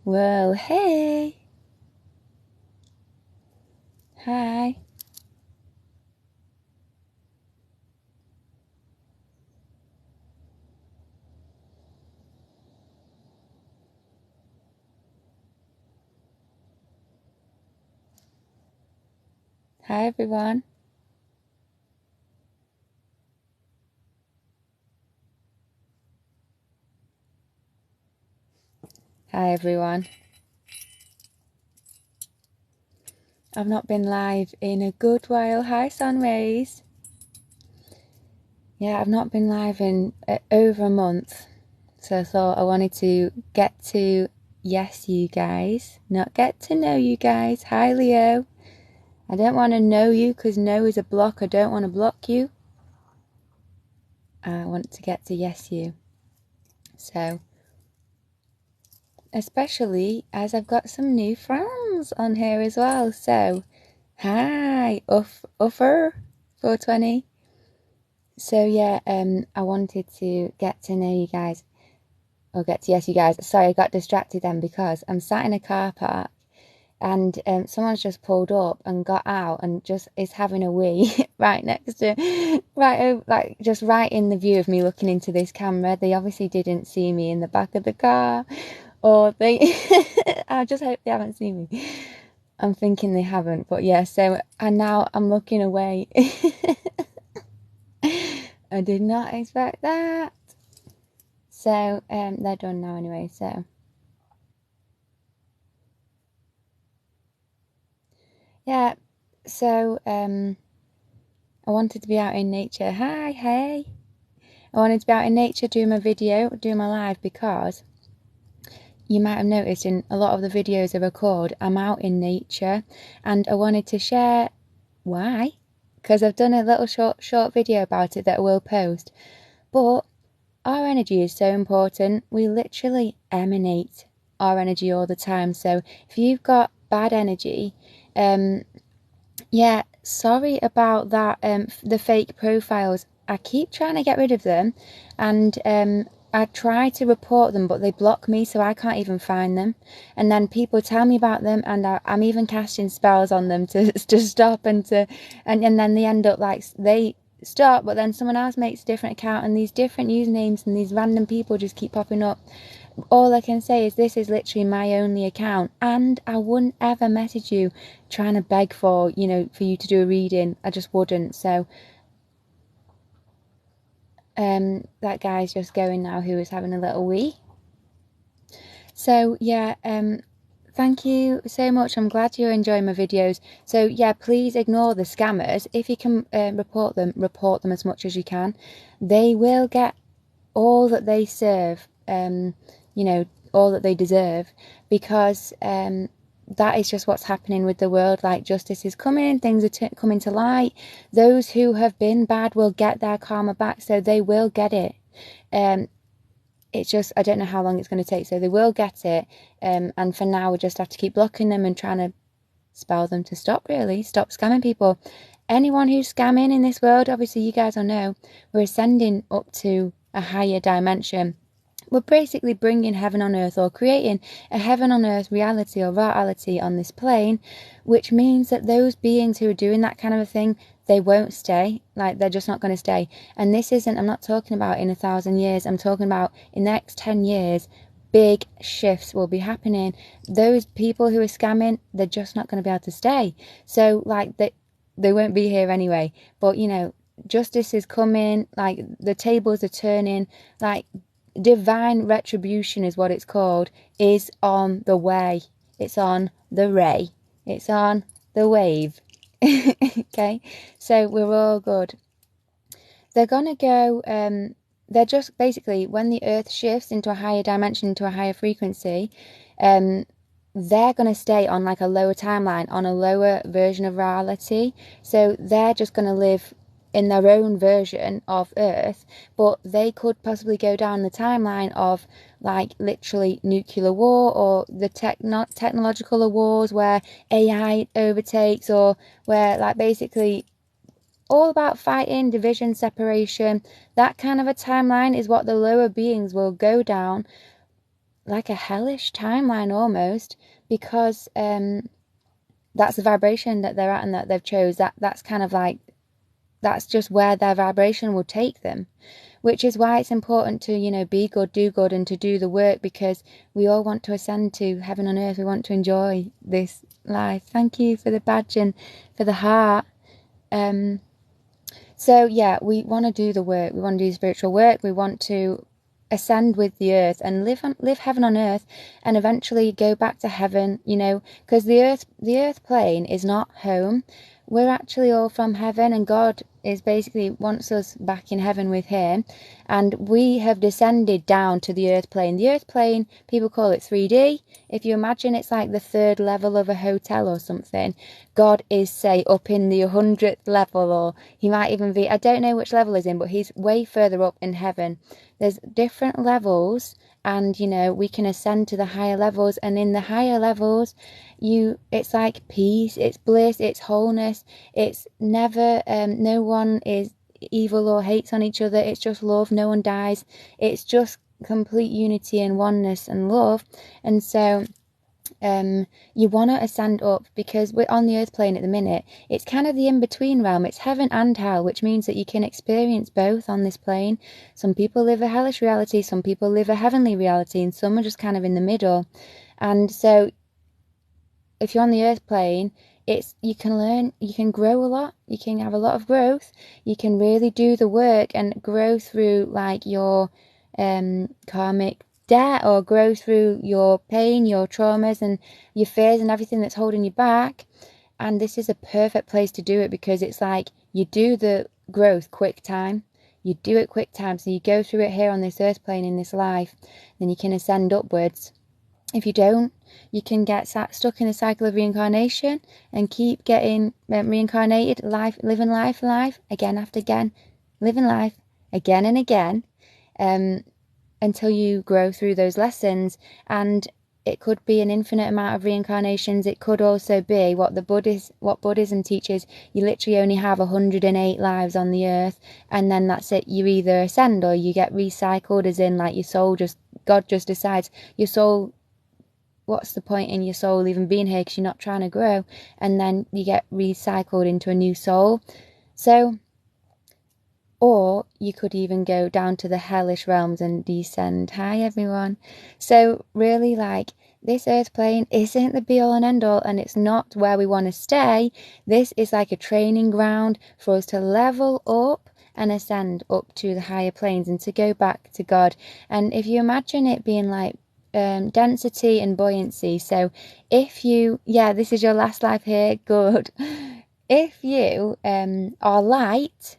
Well, hey. Hi. Hi, everyone. Hi, everyone. I've not been live in a good while. Hi, Sunrays. Yeah, I've not been live in over a month. So I thought I wanted to get to yes you guys, not get to know you guys. Hi, Leo. I don't want to know you because no is a block. I don't want to block you. I want to get to yes you. So, especially as I've got some new friends on here as well. So, hi, Uffer 420. So yeah, I wanted to get to know you guys, or get to yes you guys. Sorry, I got distracted then because I'm sat in a car park and someone's just pulled up and got out and just is having a wee right next to, right over, like just right in the view of me looking into this camera. They obviously didn't see me in the back of the car, or they, I just hope they haven't seen me. I'm thinking they haven't, but yeah, so, and now I'm looking away. I did not expect that. So, they're done now anyway, so. Yeah, so, I wanted to be out in nature. Hi, hey. I wanted to be out in nature doing my video, doing my live, because you might have noticed in a lot of the videos I record, I'm out in nature, and I wanted to share why, because I've done a little short video about it that I will post. But our energy is so important. We literally emanate our energy all the time. So if you've got bad energy, yeah, sorry about that. The fake profiles, I keep trying to get rid of them, and I try to report them, but they block me, so I can't even find them. And then people tell me about them, and I'm even casting spells on them to stop and then they end up like they stop, but then someone else makes a different account, and these different usernames and these random people just keep popping up. All I can say is this is literally my only account, and I wouldn't ever message you trying to beg for, for you to do a reading. I just wouldn't. So, that guy's just going now who is having a little wee. So, yeah, thank you so much. I'm glad you're enjoying my videos. So, yeah, please ignore the scammers. If you can report them as much as you can. They will get all that they serve, all that they deserve, because that is just what's happening with the world. Like, justice is coming, things are coming to light. Those who have been bad will get their karma back, so they will get it. It's just, I don't know how long it's going to take, so they will get it. And for now, we just have to keep blocking them and trying to spell them to stop scamming people. Anyone who's scamming in this world, obviously you guys will know, we're ascending up to a higher dimension. We're basically bringing heaven on earth, or creating a heaven on earth reality or reality on this plane, which means that those beings who are doing that kind of a thing, they won't stay. Like, they're just not going to stay. And this isn't, I'm not talking about in 1,000 years, I'm talking about in the next 10 years, big shifts will be happening. Those people who are scamming, they're just not going to be able to stay. So, like, they won't be here anyway. But, justice is coming, like, the tables are turning, like, divine retribution is what it's called, is on the way. It's on the ray. It's on the wave. Okay? So we're all good. They're going to go, they're just basically, when the earth shifts into a higher dimension, into a higher frequency, they're going to stay on like a lower timeline, on a lower version of reality. So they're just going to live in their own version of Earth, but they could possibly go down the timeline of like literally nuclear war, or the technological wars where AI overtakes, or where like basically all about fighting, division, separation. That kind of a timeline is what the lower beings will go down. like a hellish timeline almost, because that's the vibration that they're at and that they've chose. That's kind of like, that's just where their vibration will take them, which is why it's important to, you know, be good, do good, and to do the work, because we all want to ascend to heaven on earth. We want to enjoy this life. Thank you for the badge and for the heart. So yeah, we want to do the work. We want to do spiritual work. We want to ascend with the earth and live heaven on earth, and eventually go back to heaven, you know, because the earth plane is not home. We're actually all from heaven, and God is basically wants us back in heaven with him, and we have descended down to the earth plane. The earth plane, people call it 3D. If you imagine it's like the third level of a hotel or something, God is, say, up in the 100th level, or he might even be, I don't know which level he's in, but he's way further up in heaven. There's different levels, and, you know, we can ascend to the higher levels, and in the higher levels, it's like peace, it's bliss, it's wholeness, it's never, no one is evil or hates on each other, it's just love, no one dies, it's just complete unity and oneness and love. And so you want to ascend up, because we're on the earth plane at the minute. It's kind of the in-between realm. It's heaven and hell, which means that you can experience both on this plane. Some people live a hellish reality, some people live a heavenly reality, and some are just kind of in the middle. And so if you're on the earth plane, you can learn, you can grow a lot, you can have a lot of growth, you can really do the work and grow through like your karmic debt, or grow through your pain, your traumas and your fears and everything that's holding you back. And this is a perfect place to do it, because it's like you do the growth quick time. You do it quick time, so you go through it here on this earth plane in this life, then you can ascend upwards. If you don't, you can get stuck in a cycle of reincarnation and keep getting reincarnated, living life again after again, living life again and again, until you grow through those lessons. And it could be an infinite amount of reincarnations. It could also be what Buddhism teaches. You literally only have 108 lives on the earth, and then that's it. You either ascend or you get recycled, as in like your soul God just decides your soul, what's the point in your soul even being here, because you're not trying to grow, and then you get recycled into a new soul. So, or you could even go down to the hellish realms and descend. Hi everyone. So really, like, this earth plane isn't the be all and end all, and it's not where we want to stay. This is like a training ground for us to level up and ascend up to the higher planes and to go back to God. And if you imagine it being like density and buoyancy, so if you, this is your last life here, good. If you are light,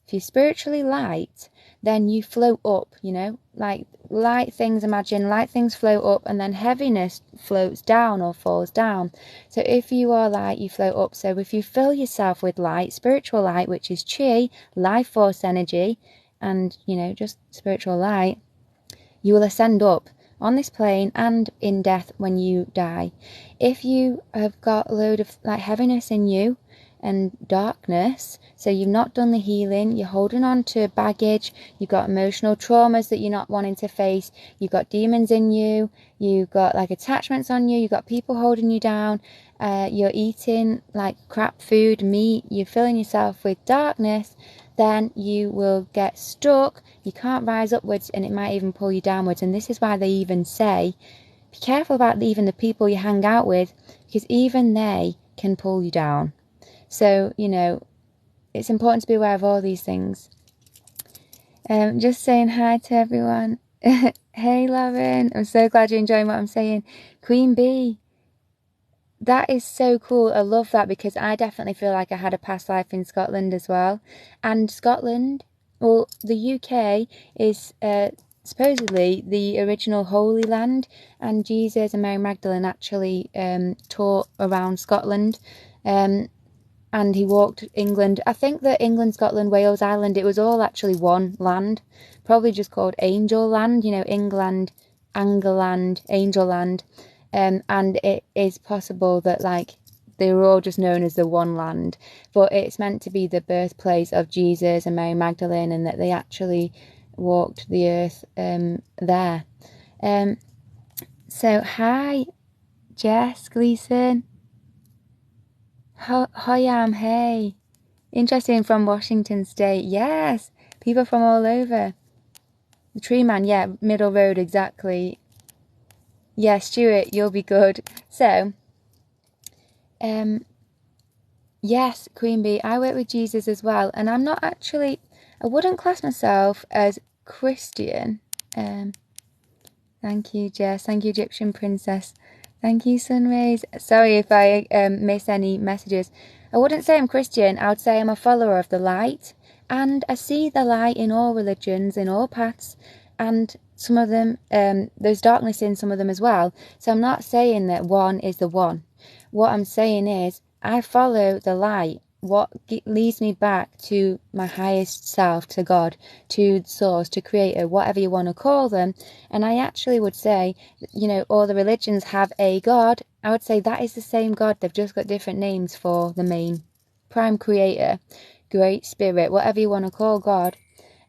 if you're spiritually light, then you float up, you know, like light things, imagine light things float up, and then heaviness floats down or falls down. So if you are light, you float up. So if you fill yourself with light, spiritual light, which is chi, life force energy, and, you know, just spiritual light, you will ascend up on this plane and in death when you die. If you have got a load of like heaviness in you and darkness, so you've not done the healing, you're holding on to baggage, you've got emotional traumas that you're not wanting to face, you've got demons in you, you've got like attachments on you, you've got people holding you down, you're eating like crap food, meat, you're filling yourself with darkness, then you will get stuck, you can't rise upwards, and it might even pull you downwards. And this is why they even say, be careful about even the people you hang out with, because even they can pull you down. So, you know, it's important to be aware of all these things. Just saying hi to everyone. Hey, Lauren. I'm so glad you're enjoying what I'm saying. Queen Bee. That is so cool. I love that, because I definitely feel like I had a past life in Scotland as well. And Scotland, well, the UK is supposedly the original Holy Land, and Jesus and Mary Magdalene actually taught around Scotland. And he walked England. I think that England, Scotland, Wales, Ireland, it was all actually one land. Probably just called Angel Land, you know, England, Angleland, Angel Land. And it is possible that, like, they were all just known as the one land. But it's meant to be the birthplace of Jesus and Mary Magdalene, and that they actually walked the earth there. So, hi, Jess Gleason. Hoyam, hey. Interesting, from Washington State. Yes, people from all over. The Tree Man, yeah, Middle Road, exactly. Yeah, Stuart, you'll be good. So, yes, Queen Bee, I work with Jesus as well, and I'm not actually, I wouldn't class myself as Christian. Thank you, Jess. Thank you, Egyptian Princess. Thank you, Sunrays. Sorry if I miss any messages. I wouldn't say I'm Christian. I would say I'm a follower of the light. And I see the light in all religions, in all paths. And some of them, there's darkness in some of them as well. So I'm not saying that one is the one. What I'm saying is I follow the light. What leads me back to my highest self, to God, to Source, to Creator, whatever you want to call them. And I actually would say, you know, all the religions have a God. I would say that is the same God. They've just got different names for the main prime creator, great spirit, whatever you want to call God.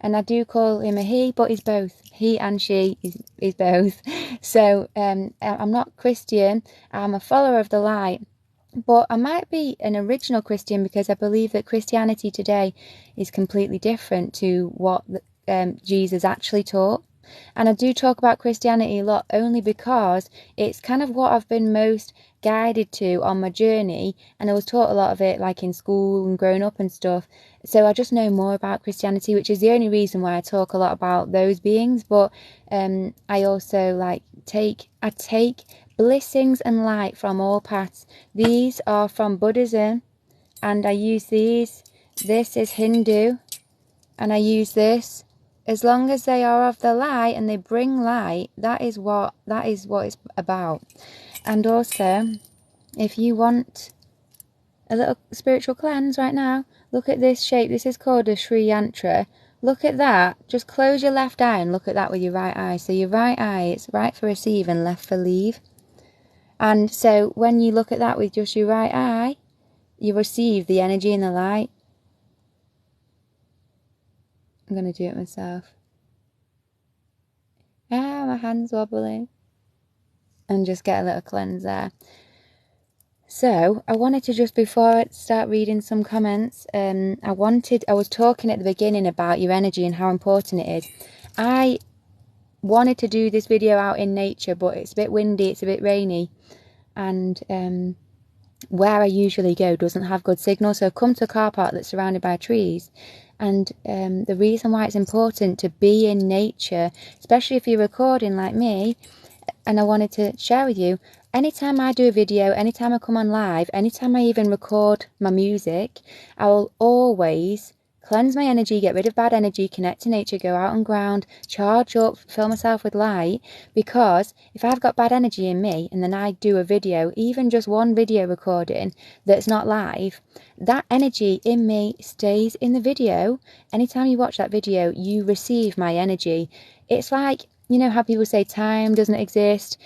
And I do call him a he, but he's both. He and she is both. So I'm not Christian. I'm a follower of the light. But I might be an original Christian because I believe that Christianity today is completely different to what Jesus actually taught. And I do talk about Christianity a lot only because it's kind of what I've been most guided to on my journey, and I was taught a lot of it like in school and growing up and stuff. So I just know more about Christianity, which is the only reason why I talk a lot about those beings. But I also take blessings and light from all paths. These are from Buddhism, and I use these. This is Hindu, and I use this. As long as they are of the light and they bring light, that is what it's about. And also, if you want a little spiritual cleanse right now, look at this shape. This is called a Sri Yantra. Look at that. Just close your left eye and look at that with your right eye. So your right eye, it's right for receive and left for leave. And so when you look at that with just your right eye, you receive the energy and the light. I'm going to do it myself. My hand's wobbling. And just get a little cleanse there. So I wanted to, just before I start reading some comments, I was talking at the beginning about your energy and how important it is. I wanted to do this video out in nature, but it's a bit windy, it's a bit rainy, and where I usually go doesn't have good signal, so I've come to a car park that's surrounded by trees. And the reason why it's important to be in nature, especially if you're recording like me, and I wanted to share with you, anytime I do a video, anytime I come on live, anytime I even record my music, I will always cleanse my energy, get rid of bad energy, connect to nature, go out on ground, charge up, fill myself with light. Because if I've got bad energy in me and then I do a video, even just one video recording that's not live, that energy in me stays in the video. Anytime you watch that video, you receive my energy. It's like, you know how people say time doesn't exist?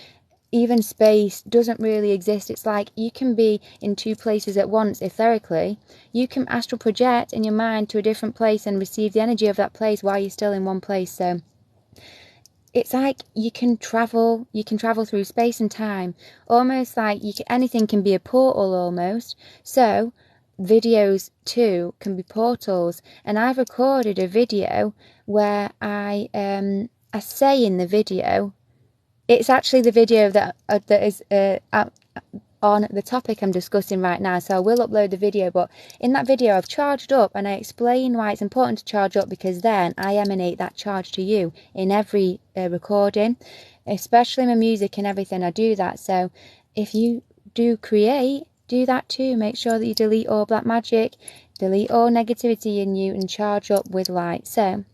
Even space doesn't really exist. It's like you can be in two places at once etherically. You can astral project in your mind to a different place and receive the energy of that place while you're still in one place. So it's like you can travel through space and time, almost like anything can be a portal almost. So videos too can be portals, and I've recorded a video where I say in the video, it's actually the video that is on the topic I'm discussing right now, so I will upload the video. But in that video I've charged up and I explain why it's important to charge up, because then I emanate that charge to you in every recording, especially my music and everything. I do that. So if you do create, do that too. Make sure that you delete all black magic, delete all negativity in you, and charge up with light. So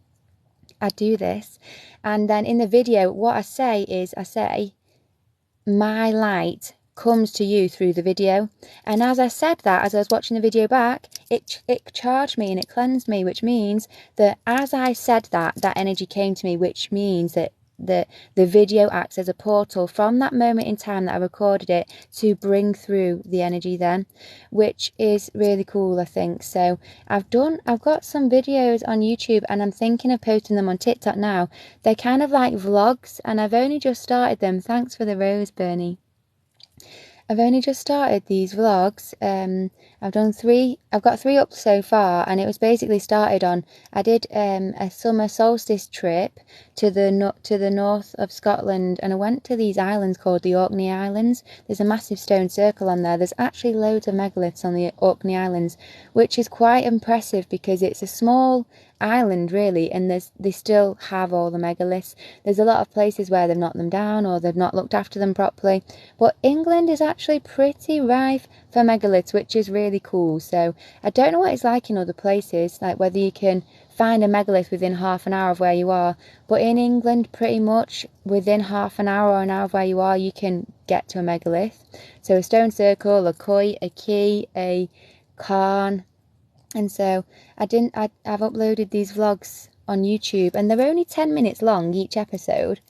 I do this, and then in the video what I say is, I say my light comes to you through the video. And as I said that, as I was watching the video back, it charged me and it cleansed me, which means that as I said that, that energy came to me, which means that the video acts as a portal from that moment in time that I recorded it to bring through the energy then, which is really cool, I think. So I've got some videos on YouTube, and I'm thinking of posting them on TikTok now. They're kind of like vlogs, and I've only just started them. Thanks for the rose, Bernie. I've only just started these vlogs. I've got 3 up so far, and it was basically started on, I did a summer solstice trip to the north of Scotland, and I went to these islands called the Orkney Islands. There's a massive stone circle on there. There's actually loads of megaliths on the Orkney Islands, which is quite impressive because it's a small island really, and they still have all the megaliths. There's a lot of places where they've knocked them down or they've not looked after them properly, but England is actually pretty rife for megaliths, which is really cool. So I don't know what it's like in other places, like whether you can find a megalith within half an hour of where you are, but in England pretty much within half an hour or an hour of where you are you can get to a megalith. So a stone circle, a koi, a key, a cairn. And so I've uploaded these vlogs on YouTube, and they're only 10 minutes long each episode.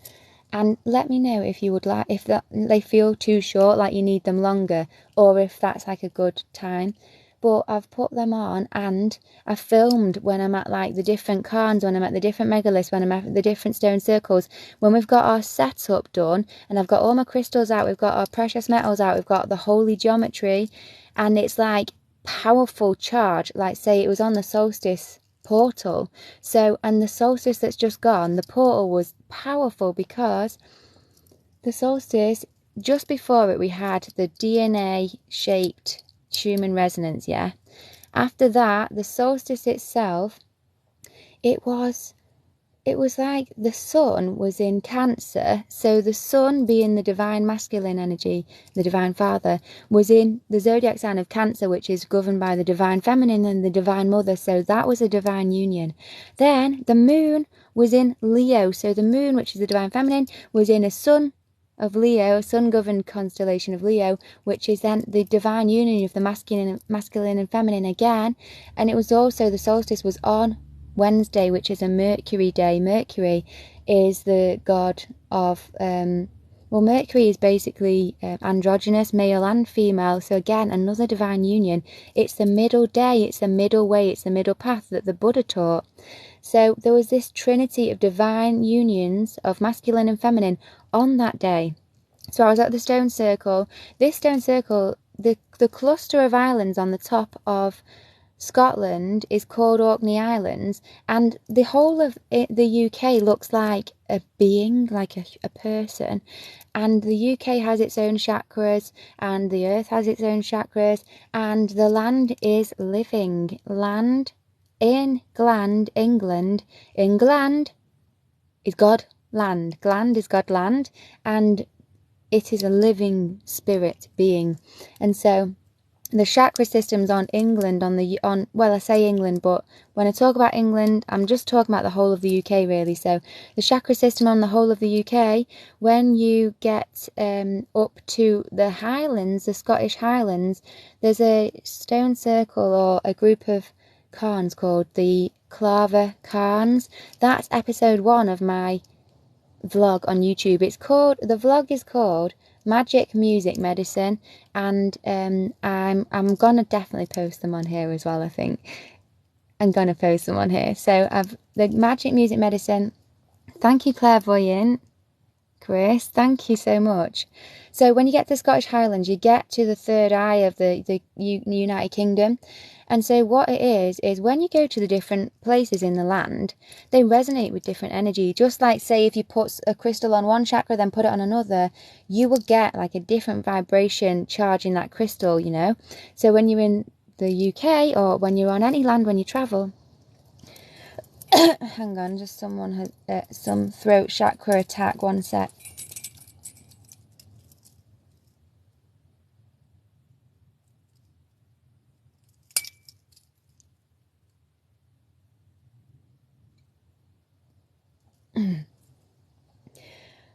And let me know if you would like, if they feel too short, like you need them longer, or if that's like a good time. But I've put them on, and I've filmed when I'm at like the different cairns, when I'm at the different megaliths, when I'm at the different stone circles, when we've got our setup done, and I've got all my crystals out, we've got our precious metals out, we've got the holy geometry, and it's like powerful charge, like say it was on the solstice portal. So, and the solstice that's just gone, the portal was powerful because the solstice, just before it we had the DNA shaped Schumann resonance, yeah. After that, the solstice itself, it was like the sun was in Cancer. So the sun, being the divine masculine energy, the divine father, was in the zodiac sign of Cancer, which is governed by the divine feminine and the divine mother. So that was a divine union. Then the moon was in Leo. So the moon, which is the divine feminine, was in a sun of Leo, sun-governed constellation of Leo, which is then the divine union of the masculine and feminine again. And it was also, the solstice was on Wednesday, which is a Mercury day. Mercury is the god of, Mercury is basically androgynous, male and female. So again, another divine union. It's the middle day, it's the middle way, it's the middle path that the Buddha taught. So there was this trinity of divine unions of masculine and feminine on that day. So I was at the stone circle. This stone circle, the cluster of islands on the top of Scotland is called Orkney Islands, and the whole of the UK looks like a being, like a person, and the UK has its own chakras, and the earth has its own chakras, and the land is living. Land, England is God land, Gland is God land, and it is a living spirit being. And so the chakra systems on England, well, I say England, but when I talk about England, I'm just talking about the whole of the UK really. So the chakra system on the whole of the UK, when you get up to the Highlands, the Scottish Highlands, there's a stone circle or a group of cairns called the Clava Cairns. That's episode 1 of my vlog on YouTube. The vlog is called Magic Music Medicine, and I'm gonna definitely post them on here as well. I think I'm gonna post them on here. So the Magic Music Medicine. Thank you, Clairvoyant Chris, thank you so much. So when you get to the Scottish Highlands, you get to the third eye of the United Kingdom. And so what it is when you go to the different places in the land, they resonate with different energy. Just like, say, if you put a crystal on one chakra, then put it on another, you will get like a different vibration charge in that crystal, you know. So when you're in the UK, or when you're on any land, when you travel, hang on, just someone had some throat chakra attack, one sec.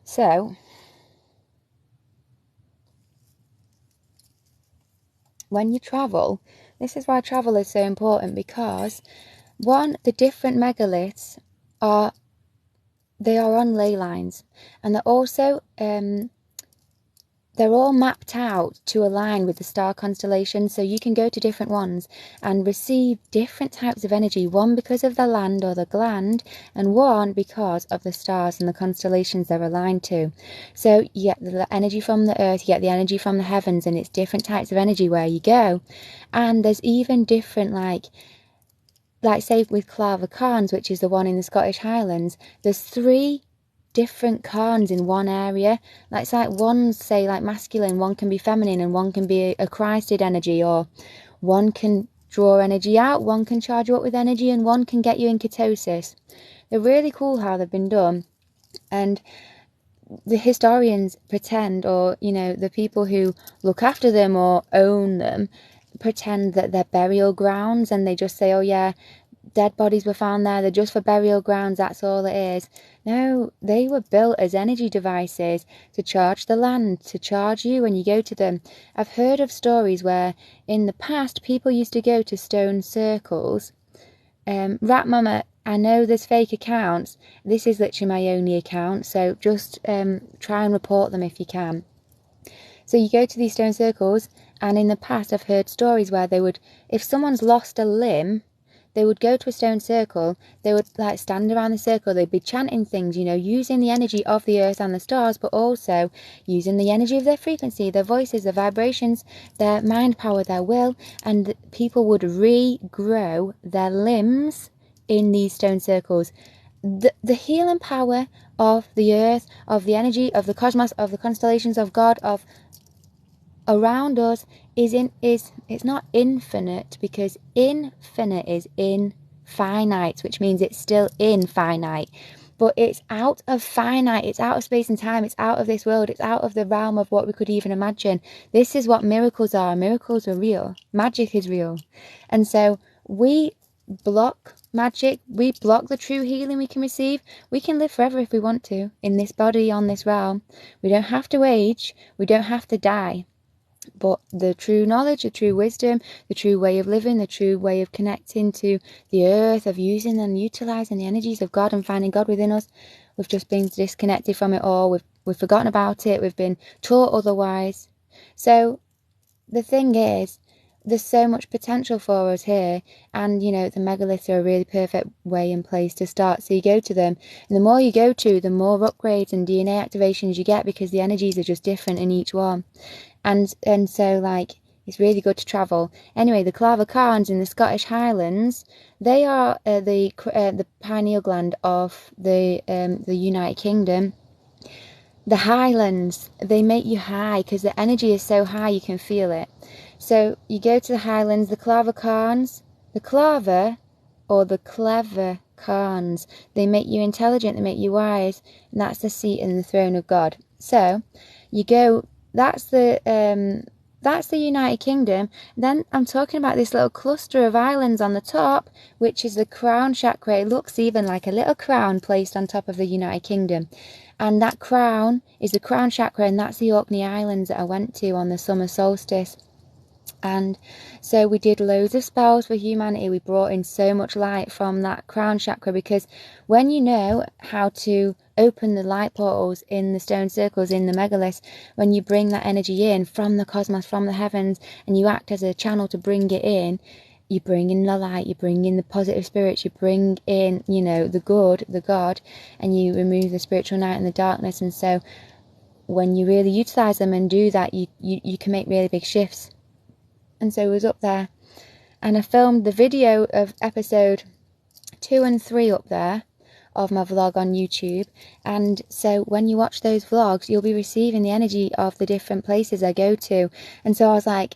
So when you travel, this is why travel is so important, because one, the different megaliths are they are on ley lines, and they're also they're all mapped out to align with the star constellations, so you can go to different ones and receive different types of energy, one because of the land or the gland, and one because of the stars and the constellations they're aligned to. So you get the energy from the earth, you get the energy from the heavens, and it's different types of energy where you go. And there's even different, like say with Clava Cairns, which is the one in the Scottish Highlands, there's 3 different Cairns in one area. It's like one's, say, like masculine, one can be feminine, and one can be a Christed energy, or one can draw energy out, one can charge you up with energy, and one can get you in ketosis. They're really cool how they've been done. And the historians pretend, or the people who look after them or own them, pretend that they're burial grounds, and they just say, oh yeah, dead bodies were found there, they're just for burial grounds, that's all it is. No, they were built as energy devices to charge the land, to charge you when you go to them. I've heard of stories where in the past people used to go to stone circles. Rat Mama, I know there's fake accounts. This is literally my only account, so just try and report them if you can. So you go to these stone circles, and in the past I've heard stories where they would, if someone's lost a limb, they would go to a stone circle, they would stand around the circle, they'd be chanting things, using the energy of the earth and the stars, but also using the energy of their frequency, their voices, their vibrations, their mind power, their will, and people would regrow their limbs in these stone circles. The healing power of the earth, of the energy, of the cosmos, of the constellations, of God, of around us it's not infinite, because infinite is infinite, which means it's still infinite, but it's out of finite, it's out of space and time, it's out of this world, it's out of the realm of what we could even imagine. This is what miracles are. Miracles are real. Magic is real. And so we block magic, we block the true healing we can receive. We can live forever if we want to, in this body, on this realm. We don't have to age, we don't have to die. But the true knowledge, the true wisdom, the true way of living, the true way of connecting to the earth, of using and utilising the energies of God and finding God within us, we've just been disconnected from it all. We've forgotten about it. We've been taught otherwise. So the thing is, there's so much potential for us here, and the megaliths are a really perfect way and place to start. So you go to them, and the more you go to, the more upgrades and DNA activations you get, because the energies are just different in each one. And so it's really good to travel. Anyway, the Clava Cairns in the Scottish Highlands, they are the pineal gland of the United Kingdom. The Highlands, they make you high because the energy is so high you can feel it. So you go to the Highlands, the Clava Cairns, the Clava or the clever Cairns, they make you intelligent, they make you wise, and that's the seat and the throne of God. So you go, that's the United Kingdom. Then I'm talking about this little cluster of islands on the top, which is the crown chakra. It looks even like a little crown placed on top of the United Kingdom. And that crown is the crown chakra, and that's the Orkney Islands that I went to on the summer solstice. And so we did loads of spells for humanity. We brought in so much light from that crown chakra, because when you know how to open the light portals in the stone circles, in the megaliths, when you bring that energy in from the cosmos, from the heavens, and you act as a channel to bring it in, you bring in the light, you bring in the positive spirits, you bring in, the good, the God, and you remove the spiritual night and the darkness. And so when you really utilize them and do that, you can make really big shifts. And so I was up there, and I filmed the video of episode 2 and 3 up there of my vlog on YouTube. And so when you watch those vlogs, you'll be receiving the energy of the different places I go to. And so I was like,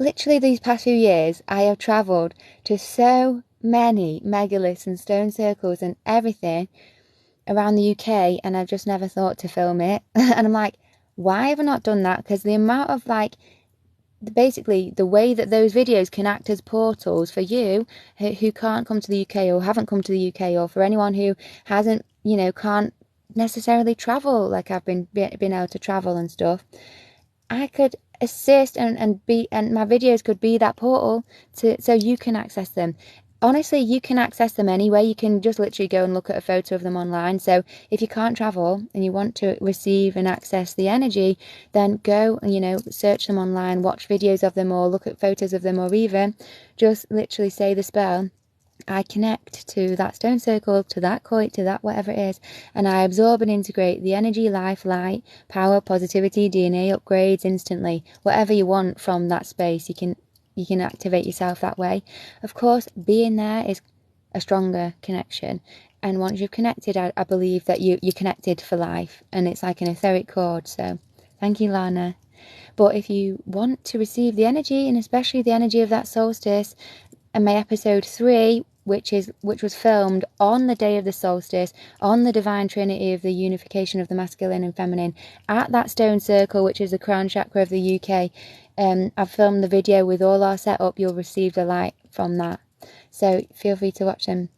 literally these past few years, I have travelled to so many megaliths and stone circles and everything around the UK, and I've just never thought to film it. And I'm like, why have I not done that? Because the amount of basically the way that those videos can act as portals for you who can't come to the UK or haven't come to the UK, or for anyone who hasn't, can't necessarily travel like I've been able to travel and stuff, I could assist and my videos could be that portal so you can access them. honestly, you can access them anyway. You can just literally go and look at a photo of them online. So if you can't travel and you want to receive and access the energy, then go and, you know, search them online, watch videos of them, or look at photos of them, or even just literally say the spell. I connect to that stone circle, to that kite, to that whatever it is, and I absorb and integrate the energy, life, light, power, positivity, DNA upgrades instantly. Whatever you want from that space, you can activate yourself that way. Of course, being there is a stronger connection, and once you've connected, I believe that you're connected for life, and it's like an etheric cord. So thank you, Lana. But if you want to receive the energy, and especially the energy of that solstice, and my episode 3, which was filmed on the day of the solstice, on the divine trinity of the unification of the masculine and feminine, at that stone circle, which is the crown chakra of the UK. I've filmed the video with all our setup. You'll receive the light from that, so feel free to watch them.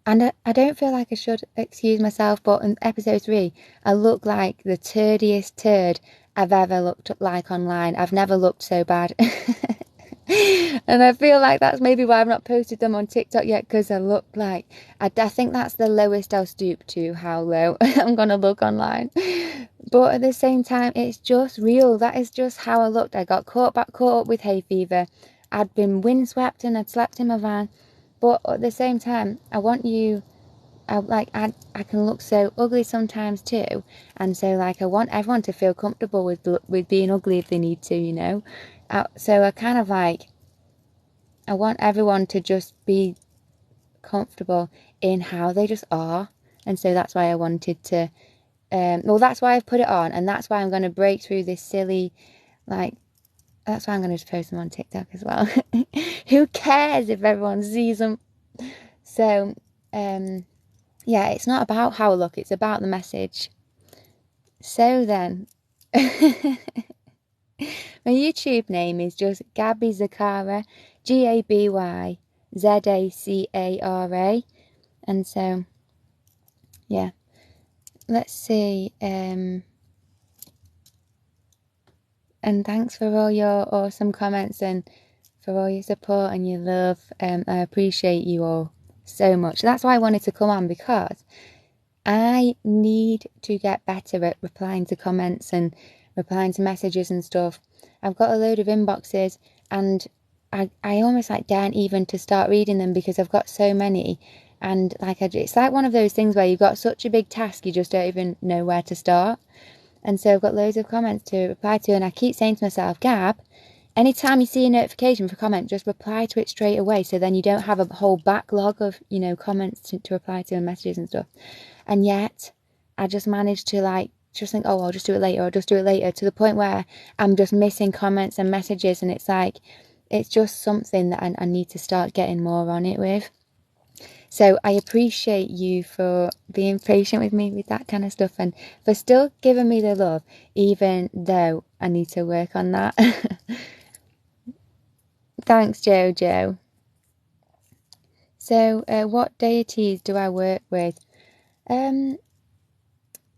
And I don't feel like I should excuse myself, but in episode 3, I look like the turdiest turd I've ever looked like online. I've never looked so bad. And I feel like that's maybe why I've not posted them on TikTok yet, because I look like, I think that's the lowest I'll stoop to, how low I'm going to look online. But at the same time, it's just real. That is just how I looked. I got caught up with hay fever. I'd been windswept and I'd slept in my van. But at the same time, I want you, I can look so ugly sometimes too. And so like, I want everyone to feel comfortable with being ugly if they need to, you know. So I kind of like, I want everyone to just be comfortable in how they just are. And so that's why I wanted to, well, that's why I've put it on. And that's why I'm going to break through this silly, like, that's why I'm going to post them on TikTok as well. Who cares if everyone sees them? So, yeah, it's not about how I look, it's about the message. So then, my YouTube name is just Gabby Zakara, GABYZACARA, and so, yeah, let's see, and thanks for all your awesome comments and for all your support and your love. I appreciate you all so much. That's why I wanted to come on, because I need to get better at replying to comments and replying to messages and stuff. I've got a load of inboxes, and I almost like daren't even to start reading them because I've got so many. And like, it's like one of those things where you've got such a big task, you just don't even know where to start. And so I've got loads of comments to reply to, and I keep saying to myself, Gab, anytime you see a notification for a comment, just reply to it straight away, so then you don't have a whole backlog of, you know, comments to reply to and messages and stuff. And yet I just managed to like just think, oh, I'll just do it later, to the point where I'm just missing comments and messages, and it's like, it's just something that I need to start getting more on it with. So I appreciate you for being patient with me with that kind of stuff, and for still giving me the love, even though I need to work on that. Thanks, Jojo. So what deities do I work with?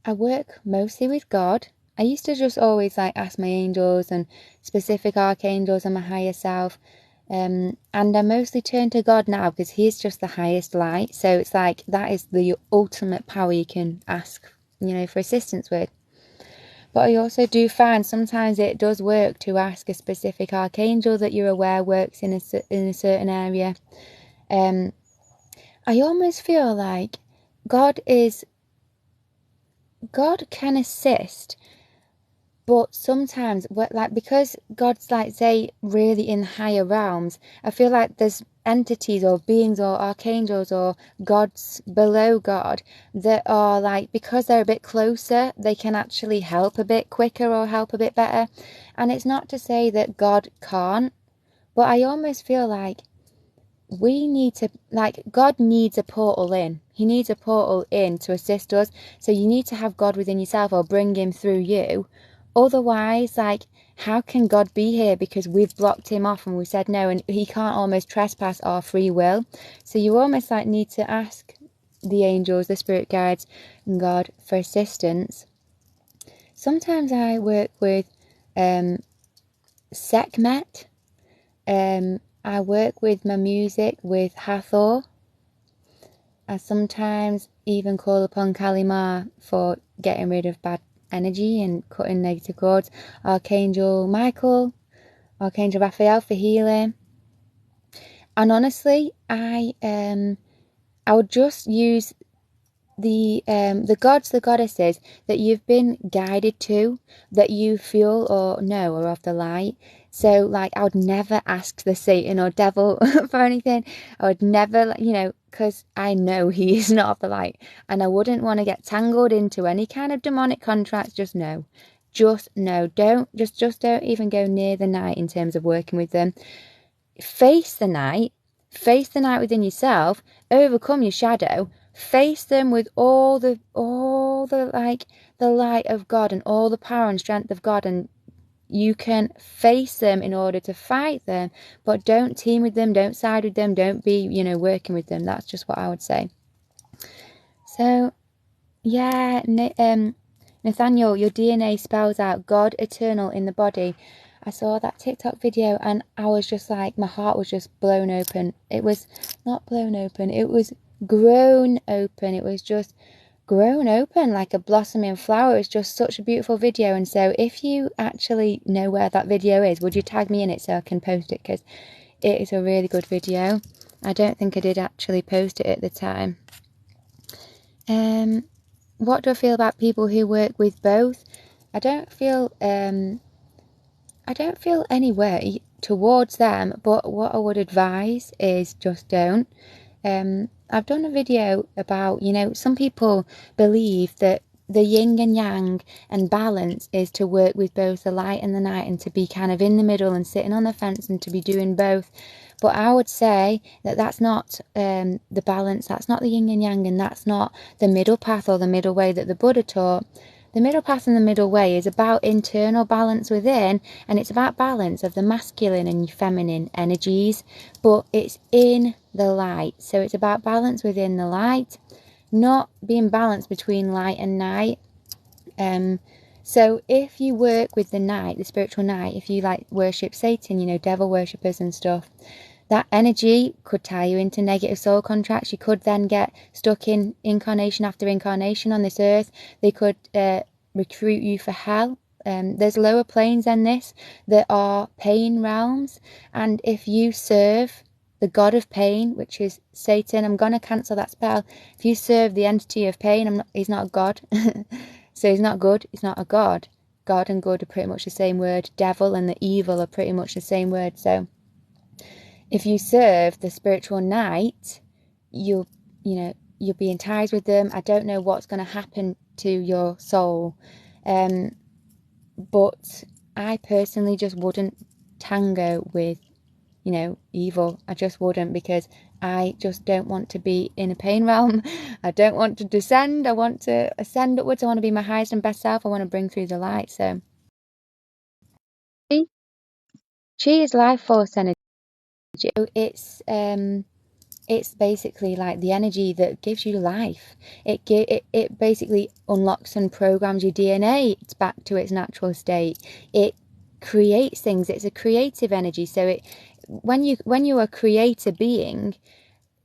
I work mostly with God. I used to just always like ask my angels and specific archangels and my higher self. And I mostly turn to God now because He's just the highest light. So it's like, that is the ultimate power you can ask, you know, for assistance with. But I also do find sometimes it does work to ask a specific archangel that you're aware works in a certain area. I almost feel like God can assist, but sometimes, like, because God's like, say, really in higher realms, I feel like there's entities or beings or archangels or gods below God that are like, because they're a bit closer, they can actually help a bit quicker or help a bit better. And it's not to say that God can't, but I almost feel like we need to, like, God needs a portal in. He needs a portal in to assist us. So you need to have God within yourself or bring Him through you. Otherwise, like, how can God be here? Because we've blocked Him off and we said no, and He can't almost trespass our free will. So you almost like need to ask the angels, the spirit guides, and God for assistance. Sometimes I work with Sekhmet. I work with my music with Hathor. I sometimes even call upon Kali Ma for getting rid of bad energy and cutting negative cords. Archangel Michael, Archangel Raphael for healing. And honestly, I would just use the gods, the goddesses that you've been guided to, that you feel or know are of the light. So like I would never ask the Satan or devil for anything. I would never, because I know he is not of the light, and I wouldn't want to get tangled into any kind of demonic contracts. Just no. Don't even go near the night in terms of working with them. Face the night within yourself, overcome your shadow, face them with all the like the light of God and all the power and strength of God, and you can face them in order to fight them, but don't team with them, don't side with them, don't be, working with them. That's just what I would say. So yeah, Nathaniel, your DNA spells out God eternal in the body. I saw that TikTok video and I was just like, my heart was just blown open. It was not blown open, it was grown open. It was just grown open like a blossoming flower. It was just such a beautiful video. And so if you actually know where that video is, would you tag me in it so I can post it? Because it is a really good video. I don't think I did actually post it at the time. What do I feel about people who work with both? I don't feel any way towards them, but what I would advise is just don't. I've done a video about, some people believe that the yin and yang and balance is to work with both the light and the night, and to be kind of in the middle and sitting on the fence and to be doing both. But I would say that that's not the balance, that's not the yin and yang, and that's not the middle path or the middle way that the Buddha taught. The middle path and the middle way is about internal balance within, and it's about balance of the masculine and feminine energies, but it's in the light. So it's about balance within the light, not being balanced between light and night. So if you work with the night, the spiritual night, if you like worship Satan, devil worshippers and stuff, that energy could tie you into negative soul contracts. You could then get stuck in incarnation after incarnation on this earth. They could recruit you for hell. There's lower planes than this that are pain realms. And if you serve the god of pain, which is Satan, I'm going to cancel that spell. If you serve the entity of pain, he's not a god. So he's not good. He's not a god. God and good are pretty much the same word. Devil and the evil are pretty much the same word. So if you serve the spiritual night, you'll be in ties with them. I don't know what's going to happen to your soul, but I personally just wouldn't tango with, evil. I just wouldn't, because I just don't want to be in a pain realm. I don't want to descend. I want to ascend upwards. I want to be my highest and best self. I want to bring through the light. So chi is life force energy. It's basically like the energy that gives you life. It basically unlocks and programs your DNA back to its natural state. It creates things. It's a creative energy. So when you are a creator being,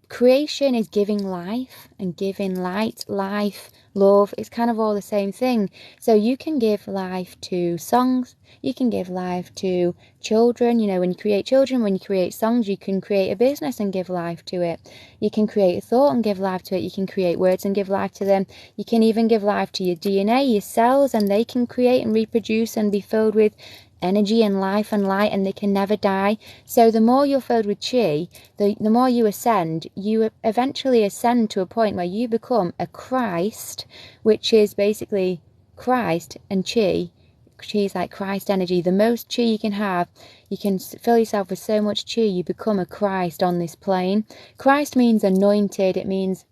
creation is giving life and giving light, life, love. It's kind of all the same thing. So you can give life to songs, you can give life to children. When you create children, when you create songs, you can create a business and give life to it. You can create a thought and give life to it. You can create words and give life to them. You can even give life to your DNA, your cells, and they can create and reproduce and be filled with energy and life and light, and they can never die. So the more you're filled with chi, the more you ascend. You eventually ascend to a point where you become a Christ, which is basically Christ and chi. Chi is like Christ energy. The most chi you can have, you can fill yourself with so much chi, you become a Christ on this plane. Christ means anointed. It means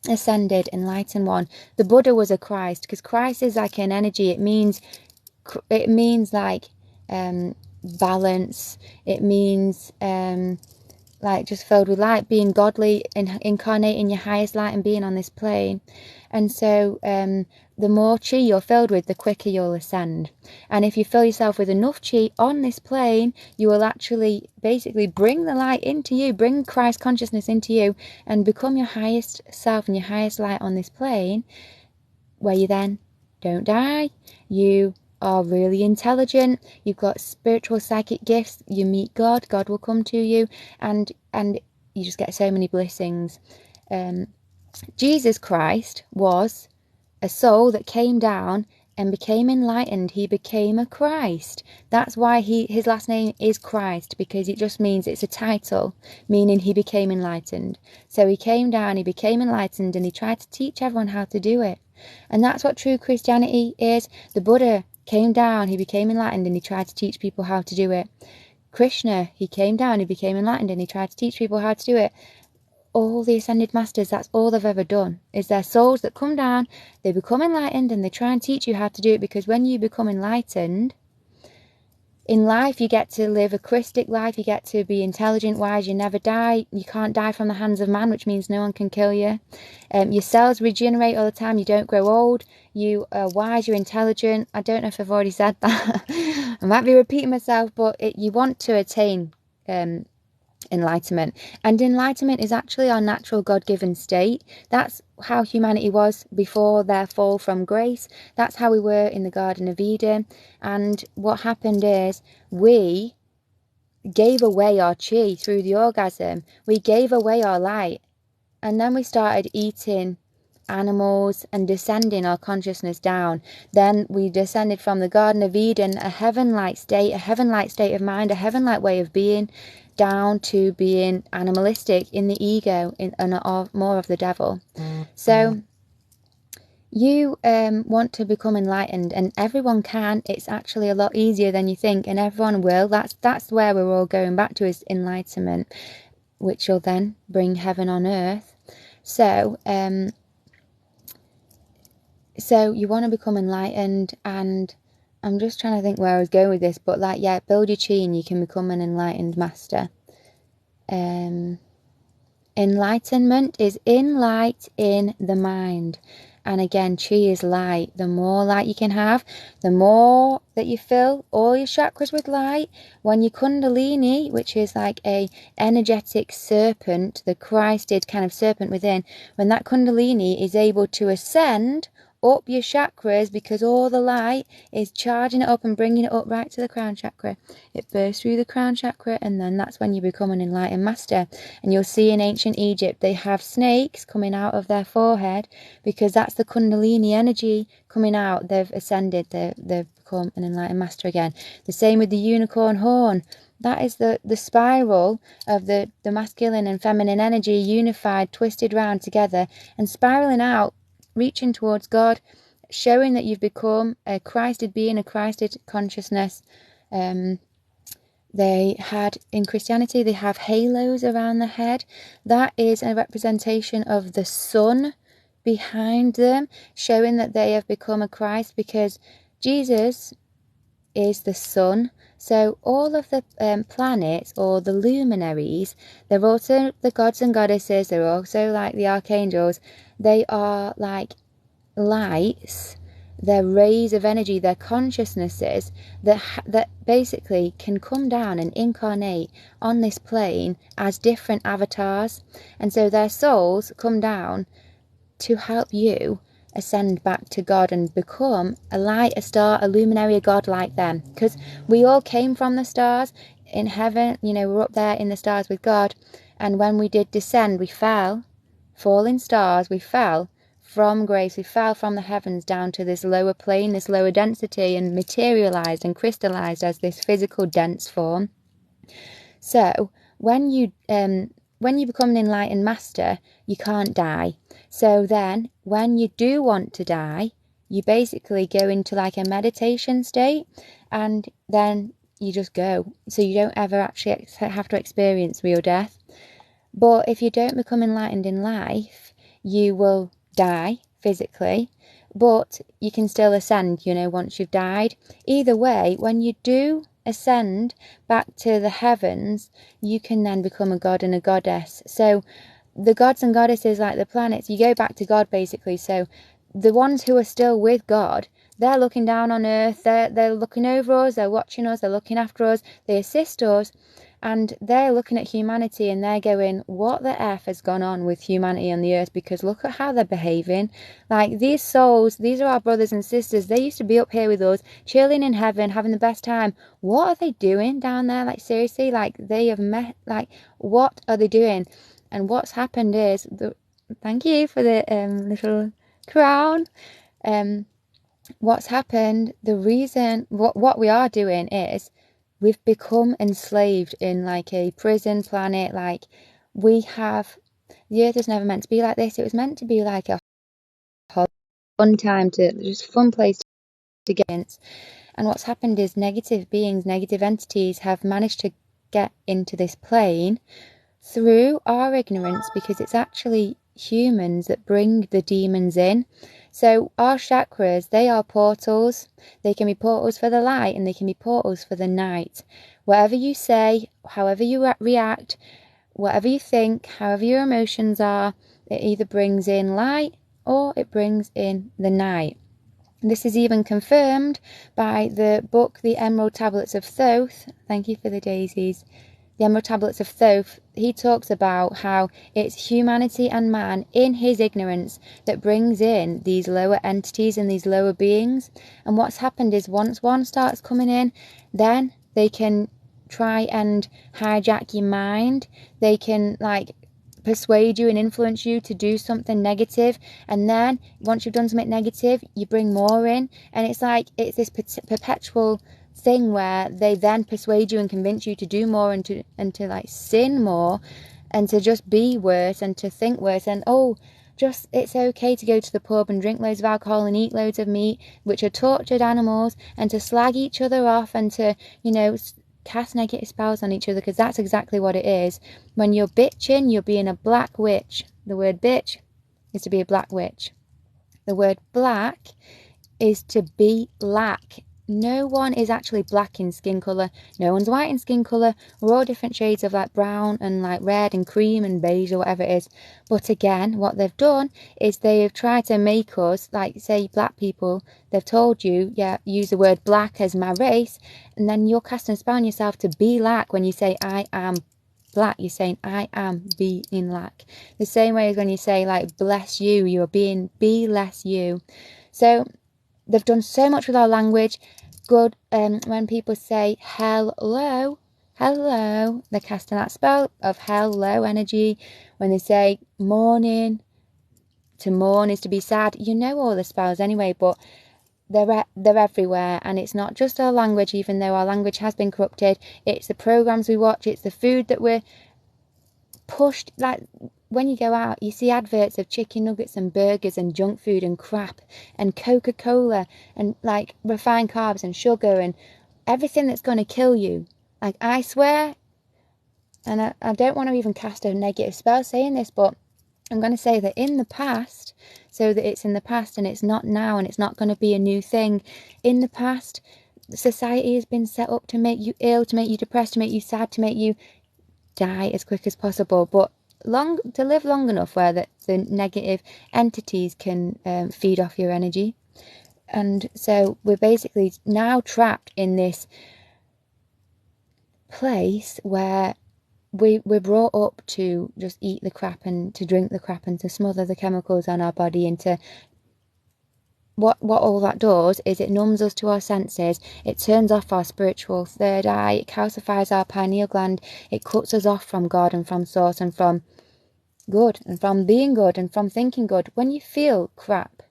ascended, enlightened one. The Buddha was a Christ, because Christ is like an energy. It means like balance. It means like just filled with light, being godly, incarnating your highest light and being on this plane. And so the more chi you're filled with, the quicker you'll ascend. And if you fill yourself with enough chi on this plane, you will actually basically bring the light into you, bring Christ consciousness into you, and become your highest self and your highest light on this plane, where you then don't die. You are really intelligent, you've got spiritual psychic gifts, you meet God will come to you, and you just get so many blessings. Jesus Christ was a soul that came down and became enlightened. He became a Christ. That's why his last name is Christ, because it just means it's a title, meaning he became enlightened. So he came down, he became enlightened, and he tried to teach everyone how to do it. And that's what true Christianity is. The Buddha came down, he became enlightened, and he tried to teach people how to do it. Krishna, he came down, he became enlightened, and he tried to teach people how to do it. All the ascended masters, that's all they've ever done, is they're souls that come down, they become enlightened, and they try and teach you how to do it. Because when you become enlightened, in life you get to live a Christic life, you get to be intelligent, wise, you never die, you can't die from the hands of man, which means no one can kill you. Your cells regenerate all the time, you don't grow old, you are wise, you're intelligent. I don't know if I've already said that. I might be repeating myself, but you want to attain enlightenment. And enlightenment is actually our natural God-given state. That's how humanity was before their fall from grace. That's how we were in the Garden of Eden. And what happened is we gave away our chi through the orgasm. We gave away our light. And then we started eating animals and descending our consciousness down. Then we descended from the Garden of Eden, a heaven-like state, of mind, a heaven-like way of being, down to being animalistic in the ego, and more of the devil. So you want to become enlightened, and everyone can. It's actually a lot easier than you think, and everyone will. That's where we're all going back to, is enlightenment, which will then bring heaven on earth. So so you want to become enlightened, and I'm just trying to think where I was going with this, but like, yeah, build your chi and you can become an enlightened master. Enlightenment is in light in the mind. And again, chi is light. The more light you can have, the more that you fill all your chakras with light. When your kundalini, which is like a energetic serpent, the Christed kind of serpent within, when that kundalini is able to ascend up your chakras, because all the light is charging it up and bringing it up right to the crown chakra, it bursts through the crown chakra, and then that's when you become an enlightened master. And you'll see in ancient Egypt, they have snakes coming out of their forehead, because that's the kundalini energy coming out. They've ascended, they've become an enlightened master again. The same with the unicorn horn. That is the spiral of the masculine and feminine energy unified, twisted round together and spiraling out, reaching towards God, showing that you've become a Christed being, a Christed consciousness. They had, in Christianity, they have halos around the head. That is a representation of the sun behind them, showing that they have become a Christ, because Jesus is the sun. So all of the planets, or the luminaries, they're also the gods and goddesses, they're also like the archangels. They are like lights, they're rays of energy, they're consciousnesses that basically can come down and incarnate on this plane as different avatars. And so their souls come down to help you ascend back to God and become a light, a star, a luminary, a god like them. Because we all came from the stars in heaven, we're up there in the stars with God. And when we did descend, we fell, falling stars, we fell from grace, we fell from the heavens down to this lower plane, this lower density, and materialized and crystallized as this physical dense form. So when you become an enlightened master, you can't die. So then when you do want to die, you basically go into like a meditation state, and then you just go. So you don't ever actually have to experience real death. But if you don't become enlightened in life, you will die physically, but you can still ascend, once you've died. Either way, when you do ascend back to the heavens, you can then become a god and a goddess. So the gods and goddesses, like the planets, you go back to God basically. So the ones who are still with God, they're looking down on earth, they're looking over us, they're watching us, they're looking after us, they assist us, and they're looking at humanity and they're going, what the F has gone on with humanity on the earth? Because look at how they're behaving. Like, these souls, these are our brothers and sisters, they used to be up here with us, chilling in heaven, having the best time. What are they doing down there? Like, seriously, like, they have met, like, what are they doing? And what's happened is, thank you for the little crown. What's happened, the reason, what we are doing is, we've become enslaved in like a prison planet. Like, the earth was never meant to be like this. It was meant to be like a fun time, just fun place to get in. And what's happened is negative beings, negative entities have managed to get into this plane through our ignorance, because it's actually humans that bring the demons in. So our chakras, they are portals. They can be portals for the light and they can be portals for the night. Whatever you say, however you react, whatever you think, however your emotions are, it either brings in light or it brings in the night. This is even confirmed by the book, The Emerald Tablets of Thoth. Thank you for the daisies. The Emerald Tablets of Thoth, he talks about how it's humanity and man in his ignorance that brings in these lower entities and these lower beings. And what's happened is, once one starts coming in, then they can try and hijack your mind. They can like persuade you and influence you to do something negative, and then once you've done something negative, you bring more in, and it's like, it's this perpetual thing where they then persuade you and convince you to do more and to like sin more and to just be worse and to think worse, and just it's okay to go to the pub and drink loads of alcohol and eat loads of meat, which are tortured animals, and to slag each other off and to, cast negative spells on each other, because that's exactly what it is. When you're bitching, you're being a black witch. The word bitch is to be a black witch. The word black is to be lack. No one is actually black in skin colour. No one's white in skin colour. We're all different shades of like brown and like red and cream and beige or whatever it is. But again, what they've done is they've tried to make us, like, say, black people, they've told you, yeah, use the word black as my race, and then you're casting a spell on yourself to be lack. When you say I am black, you're saying I am being lack. The same way as when you say like bless you, you're being be less you. So they've done so much with our language. Good, when people say hello, they're casting that spell of hello energy. When they say morning, to mourn is to be sad. You know all the spells anyway, but they're everywhere, and it's not just our language, even though our language has been corrupted. It's the programs we watch, it's the food that we're pushed. Like, when you go out, you see adverts of chicken nuggets and burgers and junk food and crap and Coca-Cola and like refined carbs and sugar and everything that's going to kill you. Like, I swear, and I don't want to even cast a negative spell saying this, but I'm going to say that in the past, so that it's in the past and it's not now and it's not going to be a new thing. In the past, society has been set up to make you ill, to make you depressed, to make you sad, to make you die as quick as possible, but to live long enough where the negative entities can feed off your energy. And so we're basically now trapped in this place where we're brought up to just eat the crap and to drink the crap and to smother the chemicals on our body, and to what all that does is it numbs us to our senses, it turns off our spiritual third eye, it calcifies our pineal gland, it cuts us off from God and from source and from good and from being good and from thinking good. When you feel crap,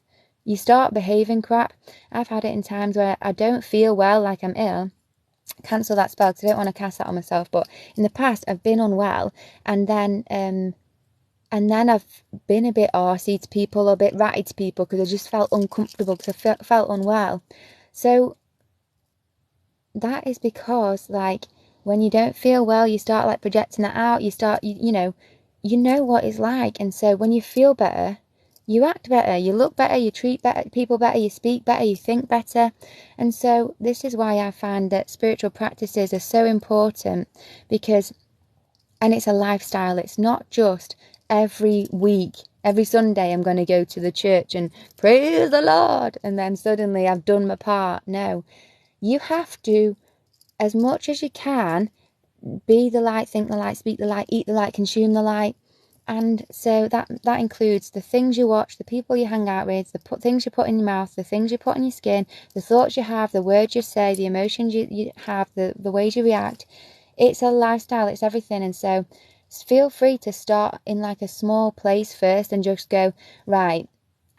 you start behaving crap. I've had it in times where I don't feel well, like I'm ill. Cancel that spell because I don't want to cast that on myself, but in the past I've been unwell, and then I've been a bit arsey to people, or a bit ratty to people, because I just felt uncomfortable, because I felt unwell. So that is because, like, when you don't feel well, you start like projecting that out. You start, you know what it's like. And so when you feel better, you act better, you look better, you treat better, people better, you speak better, you think better. And so this is why I find that spiritual practices are so important, because, and it's a lifestyle. It's not just every week, every Sunday I'm going to go to the church and praise the Lord and then suddenly I've done my part. No, you have to, as much as you can, be the light, think the light, speak the light, eat the light, consume the light. And so that includes the things you watch, the people you hang out with, the things you put in your mouth, the things you put on your skin, the thoughts you have, the words you say, the emotions you have, the ways you react. It's a lifestyle, it's everything. And so feel free to start in like a small place first and just go, right,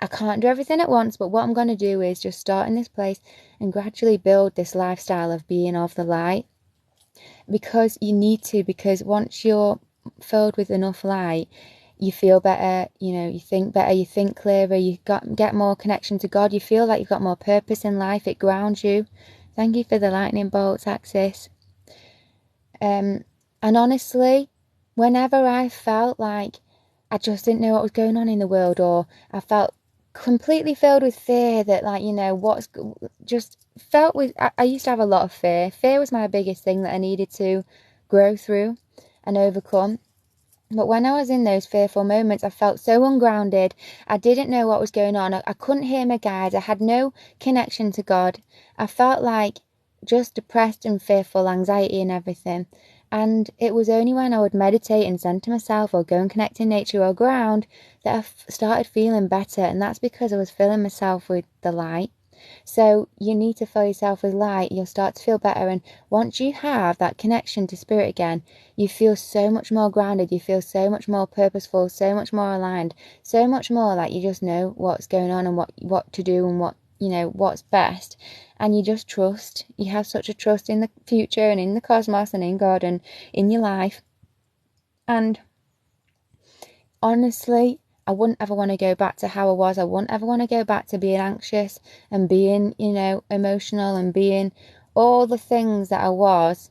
I can't do everything at once, but what I'm going to do is just start in this place and gradually build this lifestyle of being of the light. Because you need to, because once you're filled with enough light, you feel better, you think better, you think clearer, you get more connection to God, you feel like you've got more purpose in life, it grounds you. Thank you for the lightning bolts, Axis. And honestly, whenever I felt like I just didn't know what was going on in the world, or I felt completely filled with fear that, like, what's just felt with, I used to have a lot of fear. Fear was my biggest thing that I needed to grow through and overcome. But when I was in those fearful moments, I felt so ungrounded. I didn't know what was going on. I couldn't hear my guides. I had no connection to God. I felt like just depressed and fearful, anxiety and everything. And it was only when I would meditate and center myself or go and connect in nature or ground that I started feeling better. And that's because I was filling myself with the light. So you need to fill yourself with light. You'll start to feel better. And once you have that connection to spirit again, you feel so much more grounded. You feel so much more purposeful, so much more aligned, so much more like you just know what's going on and what to do and what's best. And you just trust. You have such a trust in the future and in the cosmos and in God and in your life. And honestly, I wouldn't ever want to go back to how I was. I wouldn't ever want to go back to being anxious and being, emotional and being all the things that I was.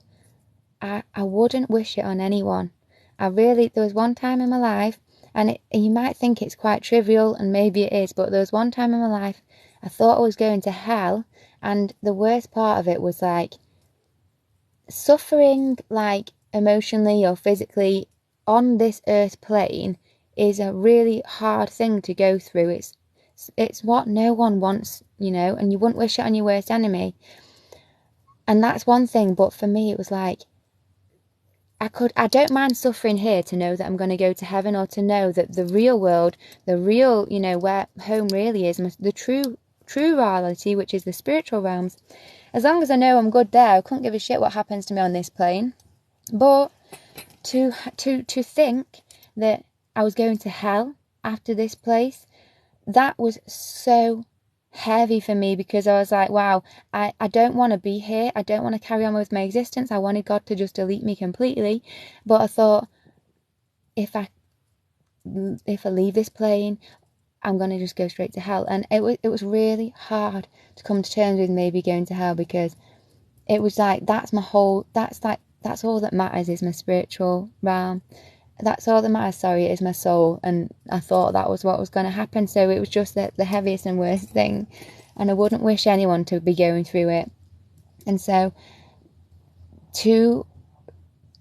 I wouldn't wish it on anyone. There was one time in my life, and you might think it's quite trivial, and maybe it is, but there was one time in my life I thought I was going to hell, and the worst part of it was like suffering, like emotionally or physically on this earth plane is a really hard thing to go through. It's what no one wants, and you wouldn't wish it on your worst enemy. And that's one thing, but for me it was like I don't mind suffering here to know that I'm going to go to heaven, or to know that the real world, the real, where home really is, the true reality, which is the spiritual realms. As long as I know I'm good there, I couldn't give a shit what happens to me on this plane. But to think that I was going to hell after this place, that was so heavy for me, because I was like, wow, I don't want to be here. I don't want to carry on with my existence. I wanted God to just delete me completely. But I thought, if I leave this plane, I'm going to just go straight to hell. And it was really hard to come to terms with maybe going to hell, because it was like, that's all that matters is my spiritual realm. That's all that matters, is my soul. And I thought that was what was going to happen. So it was just the heaviest and worst thing. And I wouldn't wish anyone to be going through it. And so to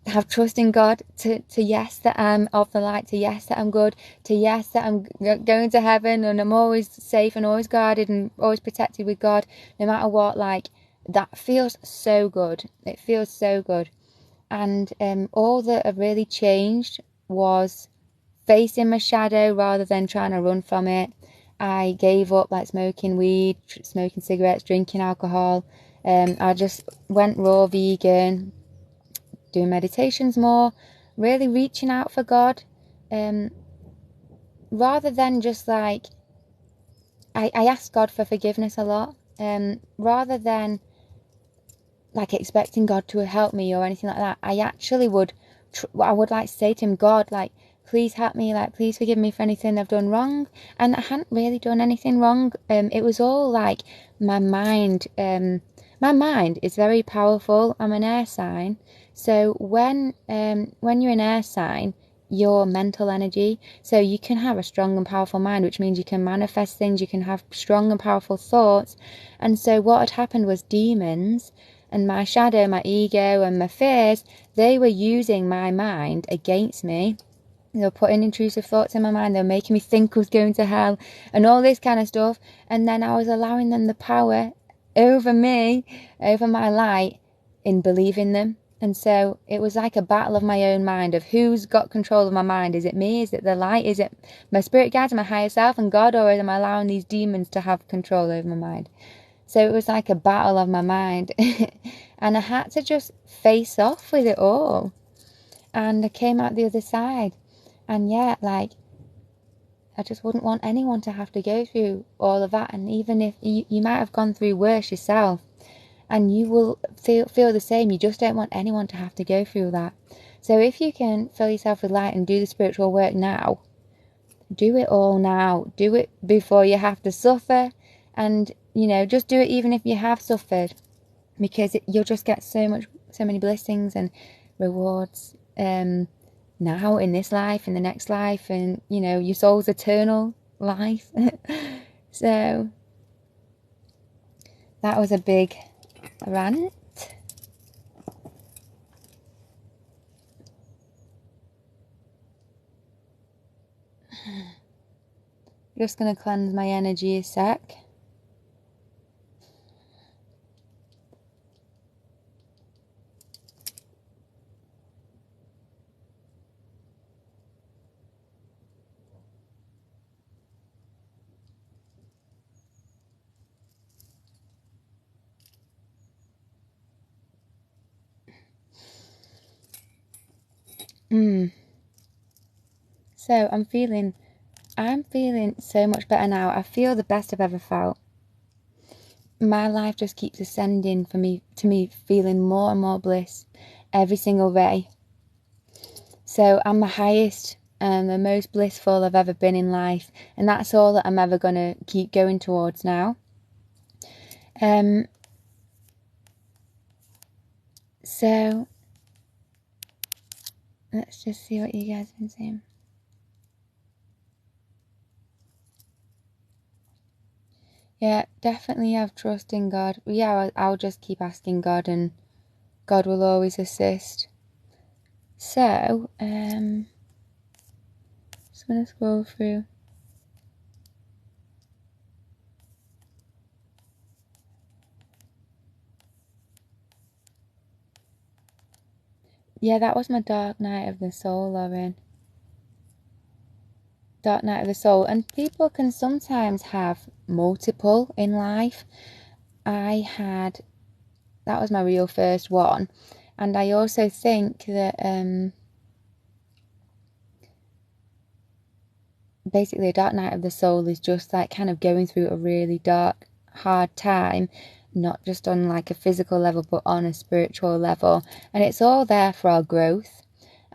have trust in God, to yes that I'm of the light, to yes that I'm good, to yes that I'm going to heaven and I'm always safe and always guarded and always protected with God, no matter what, like, that feels so good. It feels so good. And all that have really changed was facing my shadow rather than trying to run from it. I gave up like smoking weed, smoking cigarettes, drinking alcohol. I just went raw vegan, doing meditations more, really reaching out for God, rather than just like, I asked God for forgiveness a lot, rather than like expecting God to help me or anything like that. I actually I would like to say to him, God, like, please help me, like, please forgive me for anything I've done wrong. And I hadn't really done anything wrong. It was all like my mind. My mind is very powerful. I'm an air sign. So when you're an air sign, your mental energy. So you can have a strong and powerful mind, which means you can manifest things, you can have strong and powerful thoughts. And so what had happened was demons and my shadow, my ego and my fears, they were using my mind against me. They were putting intrusive thoughts in my mind. They were making me think I was going to hell and all this kind of stuff. And then I was allowing them the power over me, over my light, in believing them. And so it was like a battle of my own mind, of who's got control of my mind. Is it me? Is it the light? Is it my spirit guides, my higher self and God? Or am I allowing these demons to have control over my mind? So it was like a battle of my mind. And I had to just face off with it all. And I came out the other side. And yeah, like, I just wouldn't want anyone to have to go through all of that. And even if you might have gone through worse yourself, and you will feel the same, you just don't want anyone to have to go through that. So if you can fill yourself with light and do the spiritual work now, do it all now. Do it before you have to suffer. And, you know, just do it even if you have suffered, because you'll just get so many blessings and rewards now in this life, in the next life, and, you know, your soul's eternal life. So that was a big rant. Just gonna cleanse my energy a sec. So I'm feeling so much better now. I feel the best I've ever felt. My life just keeps ascending to me feeling more and more bliss every single day. So I'm the highest and the most blissful I've ever been in life, and that's all that I'm ever going to keep going towards now. So let's just see what you guys have been saying. Yeah, definitely have trust in God. Yeah, I'll just keep asking God, and God will always assist. So, just gonna scroll through. Yeah, that was my dark night of the soul, Lauren. Dark night of the soul. And people can sometimes have multiple in life. That was my real first one. And I also think that basically a dark night of the soul is just like kind of going through a really dark, hard time, not just on like a physical level, but on a spiritual level. And it's all there for our growth.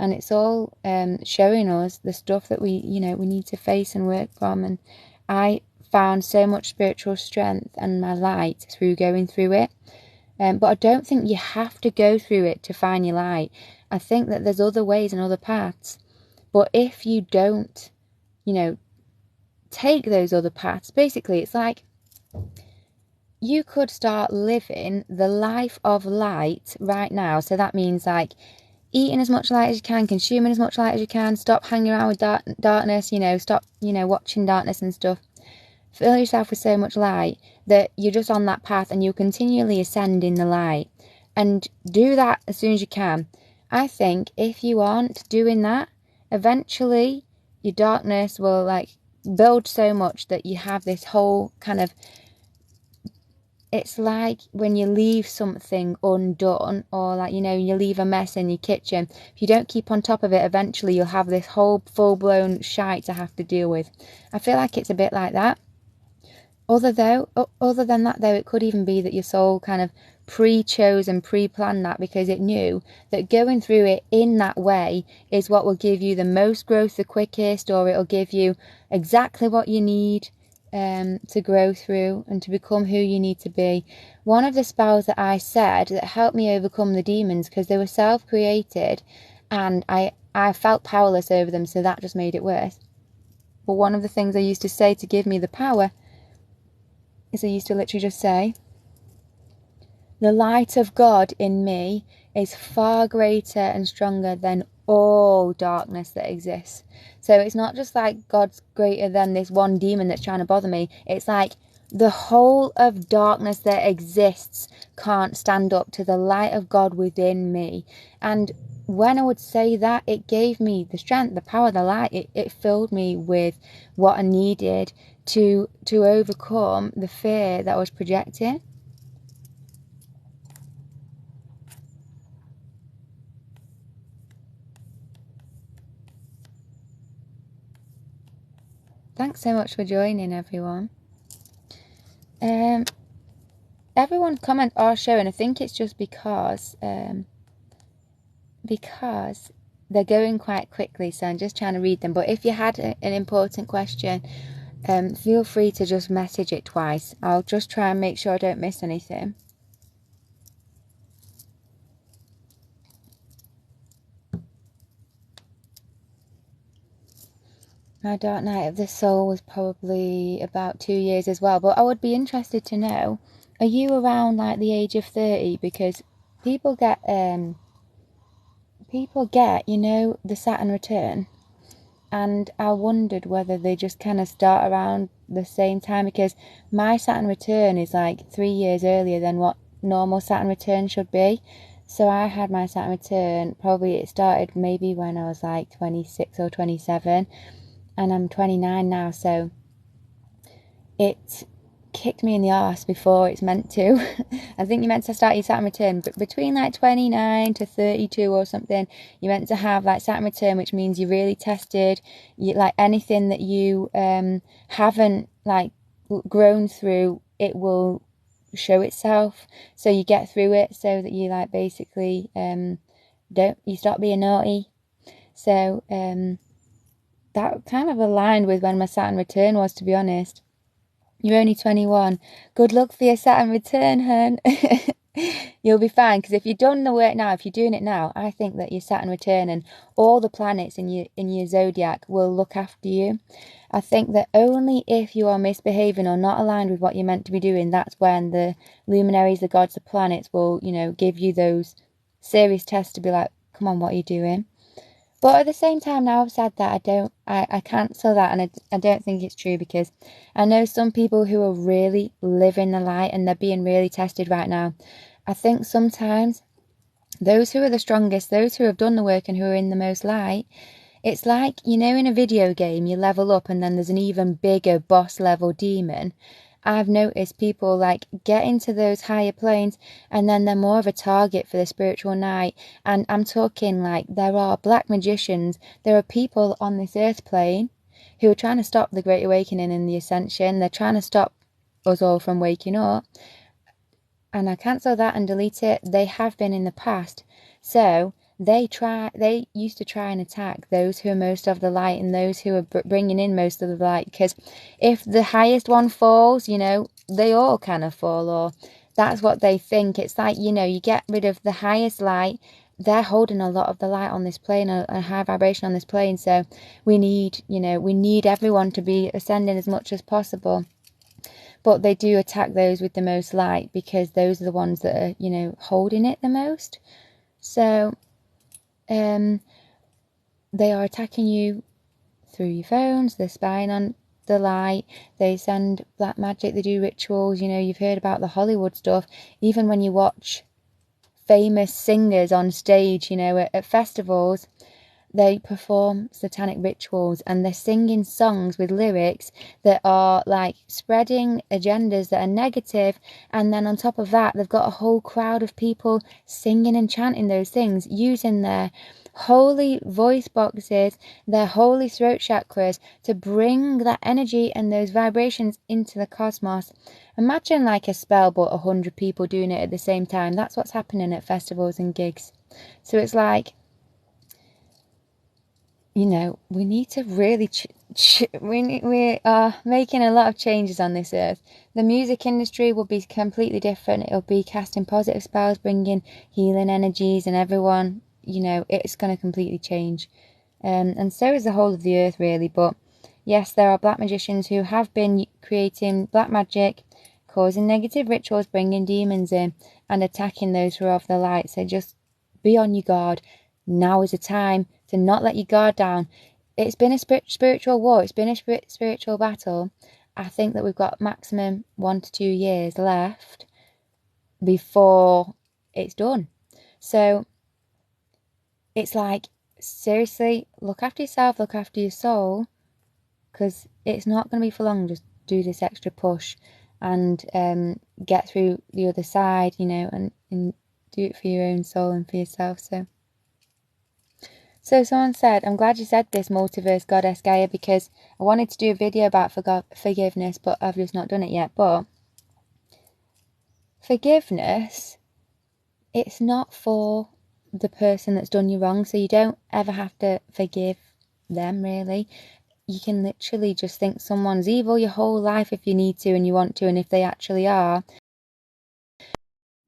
And it's all showing us the stuff that we need to face and work from. And I found so much spiritual strength and my light through going through it. But I don't think you have to go through it to find your light. I think that there's other ways and other paths. But if you don't, take those other paths, basically it's like you could start living the life of light right now. So that means like eating as much light as you can, consuming as much light as you can, stop hanging around with darkness, stop, watching darkness and stuff. Fill yourself with so much light that you're just on that path and you continually ascend in the light. And do that as soon as you can. I think if you aren't doing that, eventually your darkness will like build so much that you have this whole kind of, it's like when you leave something undone, or like, you leave a mess in your kitchen. If you don't keep on top of it, eventually you'll have this whole full-blown shite to have to deal with. I feel like it's a bit like that. Other than that, though, it could even be that your soul kind of pre-chose and pre-planned that because it knew that going through it in that way is what will give you the most growth the quickest, or it'll give you exactly what you need to grow through and to become who you need to be. One of the spells that I said that helped me overcome the demons, because they were self-created, and I I felt powerless over them, so that just made it worse. But one of the things I used to say to give me the power is I used to literally just say, the light of God in me is far greater and stronger than all darkness that exists. So it's not just like God's greater than this one demon that's trying to bother me. It's like the whole of darkness that exists can't stand up to the light of God within me. And when I would say that, it gave me the strength, the power, the light. It filled me with what I needed to overcome the fear that I was projecting. Thanks so much for joining, everyone. Everyone comment our show, and I think it's just because they're going quite quickly, so I'm just trying to read them. But if you had an important question, feel free to just message it twice. I'll just try and make sure I don't miss anything. My Dark Night of the Soul was probably about 2 years as well. But I would be interested to know, are you around like the age of 30? Because people get, you know, the Saturn return. And I wondered whether they just kind of start around the same time, because my Saturn return is like 3 years earlier than what normal Saturn return should be. So I had my Saturn return, probably it started maybe when I was like 26 or 27. And I'm 29 now, so it kicked me in the arse before it's meant to. I think you're meant to start your Saturn return, but between like 29 to 32 or something, you're meant to have like Saturn return, which means you're really tested. You, like anything that you haven't like grown through, it will show itself. So you get through it, so that you like basically you stop being naughty. So that kind of aligned with when my Saturn return was, to be honest. You're only 21. Good luck for your Saturn return, hun. You'll be fine, because if you've done the work now, if you're doing it now, I think that your Saturn return and all the planets in your zodiac will look after you. I think that only if you are misbehaving or not aligned with what you're meant to be doing, that's when the luminaries, the gods, the planets will, you know, give you those serious tests to be like, come on, what are you doing? But at the same time, now I've said that, I cancel that, and I don't think it's true, because I know some people who are really living the light and they're being really tested right now. I think sometimes those who are the strongest, those who have done the work and who are in the most light, it's like, you know, in a video game, you level up and then there's an even bigger boss level demon. I've noticed people like get into those higher planes and then they're more of a target for the spiritual night. And I'm talking like there are black magicians, there are people on this earth plane who are trying to stop the Great Awakening and the Ascension. They're trying to stop us all from waking up. And I cancel that and delete it. They have been in the past. So they used to try and attack those who are most of the light and those who are bringing in most of the light, because if the highest one falls, you know, they all kind of fall, or that's what they think. It's like, you know, you get rid of the highest light, they're holding a lot of the light on this plane, a high vibration on this plane. So we need everyone to be ascending as much as possible. But they do attack those with the most light, because those are the ones that are, you know, holding it the most. So they are attacking you through your phones, they're spying on the light, they send black magic, they do rituals. You know, you've heard about the Hollywood stuff. Even when you watch famous singers on stage, you know, at festivals, they perform satanic rituals and they're singing songs with lyrics that are like spreading agendas that are negative. And then on top of that, they've got a whole crowd of people singing and chanting those things, using their holy voice boxes, their holy throat chakras, to bring that energy and those vibrations into the cosmos. Imagine like a spell, but 100 people doing it at the same time. That's what's happening at festivals and gigs. So it's like, you know, we need to really we are making a lot of changes on this earth. The music industry will be completely different. It'll be casting positive spells, bringing healing energies, and everyone you know, it's going to completely change. And so is the whole of the earth, really. But yes, there are black magicians who have been creating black magic, causing negative rituals, bringing demons in, and attacking those who are of the light. So just be on your guard. Now is the time to not let your guard down. It's been a spiritual war. It's been a spiritual battle. I think that we've got maximum 1 to 2 years left before it's done. So it's like, seriously, look after yourself, look after your soul, because it's not going to be for long. Just do this extra push and get through the other side, you know, and do it for your own soul and for yourself. So someone said, I'm glad you said this, multiverse goddess Gaia, because I wanted to do a video about forgiveness, but I've just not done it yet. But forgiveness, it's not for the person that's done you wrong, so you don't ever have to forgive them, really. You can literally just think someone's evil your whole life if you need to and you want to, and if they actually are.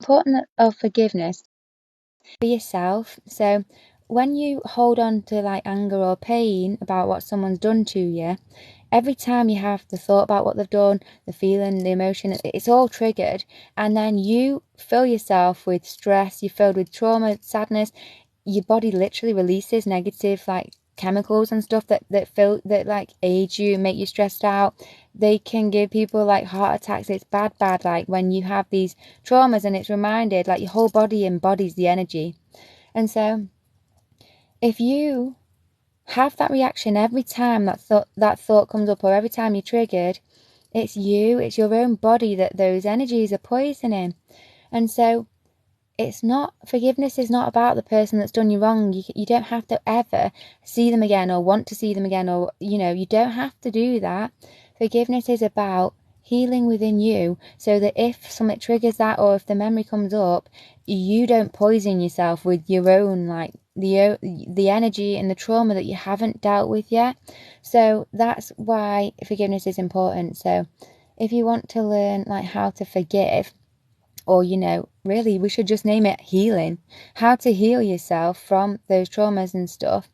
Important of forgiveness for yourself. So when you hold on to like anger or pain about what someone's done to you, every time you have the thought about what they've done, the feeling, the emotion, it's all triggered, and then you fill yourself with stress, you're filled with trauma, sadness. Your body literally releases negative like chemicals and stuff that like age you, make you stressed out. They can give people like heart attacks. It's bad like when you have these traumas, and it's reminded, like, your whole body embodies the energy. And so if you have that reaction every time that thought comes up, or every time you're triggered, it's your own body that those energies are poisoning. And so forgiveness is not about the person that's done you wrong. You don't have to ever see them again or want to see them again, or, you know, you don't have to do that. Forgiveness is about healing within you, so that if something triggers that, or if the memory comes up, you don't poison yourself with your own, like, the energy and the trauma that you haven't dealt with yet. So that's why forgiveness is important. So if you want to learn like how to forgive, or, you know, really we should just name it healing, how to heal yourself from those traumas and stuff,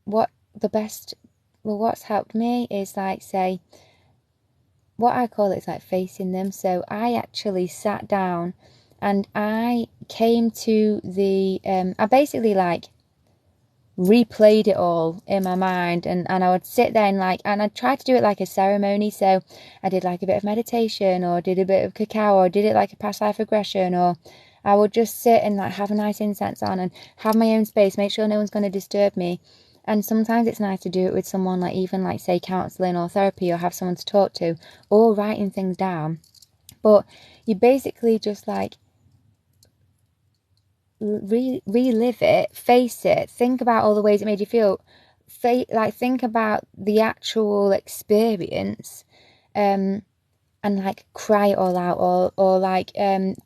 what's helped me is, like, say, what I call it's like facing them. So I actually sat down and I came to I basically like replayed it all in my mind, and I would sit there and I tried to do it like a ceremony. So I did like a bit of meditation, or did a bit of cacao, or did it like a past life regression, or I would just sit and like have a nice incense on and have my own space, make sure no one's going to disturb me. And sometimes it's nice to do it with someone, like even like say counselling or therapy, or have someone to talk to, or writing things down. But you basically just like relive it, face it, think about all the ways it made you feel, think about the actual experience, and like cry it all out, or like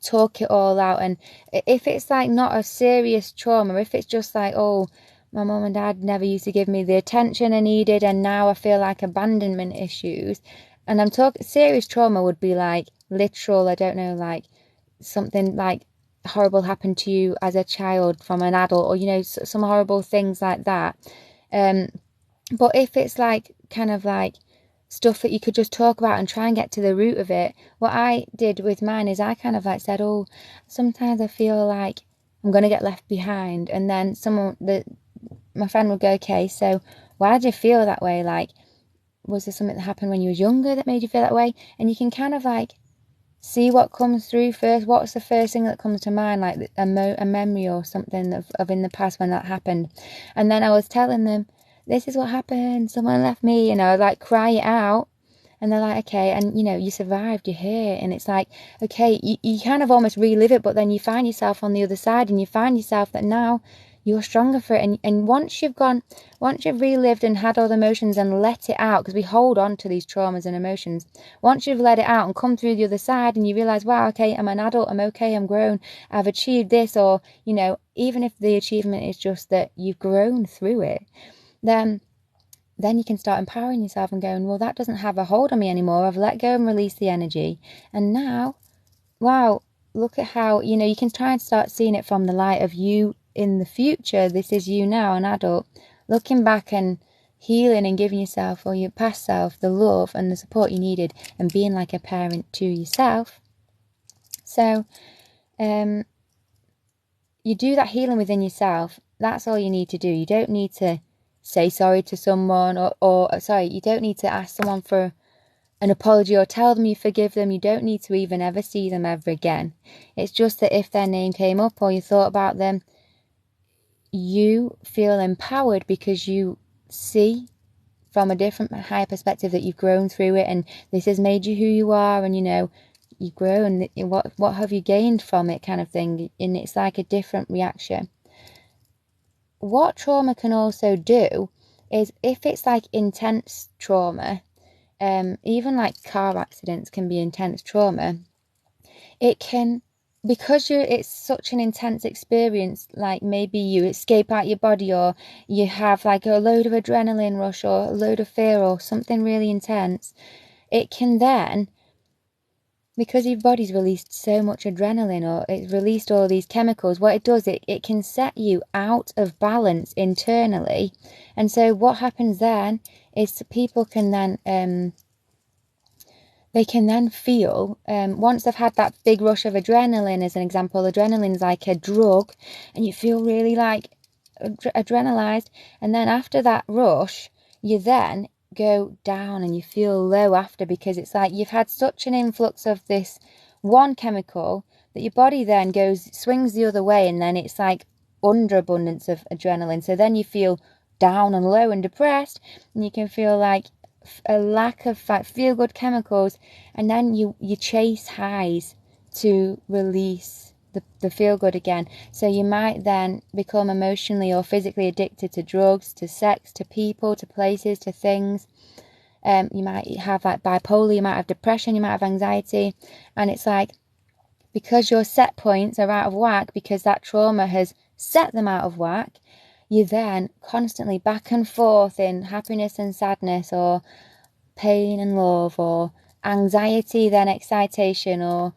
talk it all out. And if it's like not a serious trauma, if it's just like, oh, my mum and dad never used to give me the attention I needed, and now I feel like abandonment issues, and I'm talking serious trauma would be like literal, I don't know, like something like horrible happened to you as a child from an adult, or, you know, some horrible things like that. But if it's like kind of like stuff that you could just talk about and try and get to the root of it, what I did with mine is I kind of like said, oh, sometimes I feel like I'm going to get left behind. And then my friend would go, okay, so why did you feel that way? Like, was there something that happened when you were younger that made you feel that way? And you can kind of like see what comes through first. What's the first thing that comes to mind, like a memory or something of in the past when that happened. And then I was telling them, this is what happened, someone left me, you know, like cry it out. And they're like, okay, and, you know, you survived, you're here. And it's like, okay, you kind of almost relive it, but then you find yourself on the other side, and you find yourself that now you're stronger for it. And once you've relived and had all the emotions and let it out, because we hold on to these traumas and emotions, once you've let it out and come through the other side, and you realize, wow, okay, I'm an adult, I'm okay, I'm grown, I've achieved this, or, you know, even if the achievement is just that you've grown through it, then you can start empowering yourself and going, well, that doesn't have a hold on me anymore. I've let go and released the energy. And now, wow, look at how, you know, you can try and start seeing it from the light of you in the future. This is you now, an adult, looking back and healing and giving yourself or your past self the love and the support you needed and being like a parent to yourself. So you do that healing within yourself. That's all you need to do. You don't need to say sorry to someone or sorry, you don't need to ask someone for an apology or tell them you forgive them. You don't need to even ever see them ever again. It's just that if their name came up or you thought about them, you feel empowered because you see from a different, higher perspective that you've grown through it and this has made you who you are, and you know, you grow and what have you gained from it, kind of thing. And it's like a different reaction. What trauma can also do is, if it's like intense trauma, even like car accidents can be intense trauma. It can, because it's such an intense experience, like maybe you escape out your body or you have like a load of adrenaline rush or a load of fear or something really intense, it can then, because your body's released so much adrenaline or it's released all these chemicals, what it does, it can set you out of balance internally. And so what happens then is people can then they can then feel, once they've had that big rush of adrenaline, as an example, adrenaline's like a drug, and you feel really like adrenalized, and then after that rush, you then go down and you feel low after, because it's like you've had such an influx of this one chemical that your body then swings the other way, and then it's like underabundance of adrenaline. So then you feel down and low and depressed, and you can feel like a lack of feel-good chemicals, and then you chase highs to release the feel-good again. So you might then become emotionally or physically addicted to drugs, to sex, to people, to places, to things. You might have like bipolar, you might have depression, you might have anxiety, and it's like, because your set points are out of whack, because that trauma has set them out of whack, you then constantly back and forth in happiness and sadness, or pain and love, or anxiety then excitation, or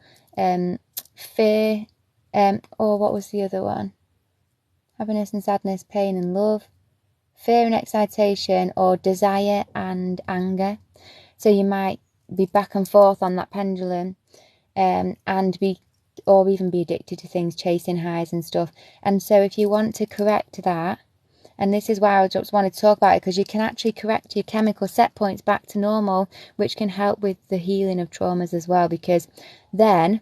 fear, or what was the other one? Happiness and sadness, pain and love, fear and excitation, or desire and anger. So you might be back and forth on that pendulum, and or even be addicted to things, chasing highs and stuff. And so if you want to correct that, and this is why I just wanted to talk about it, because you can actually correct your chemical set points back to normal, which can help with the healing of traumas as well, because then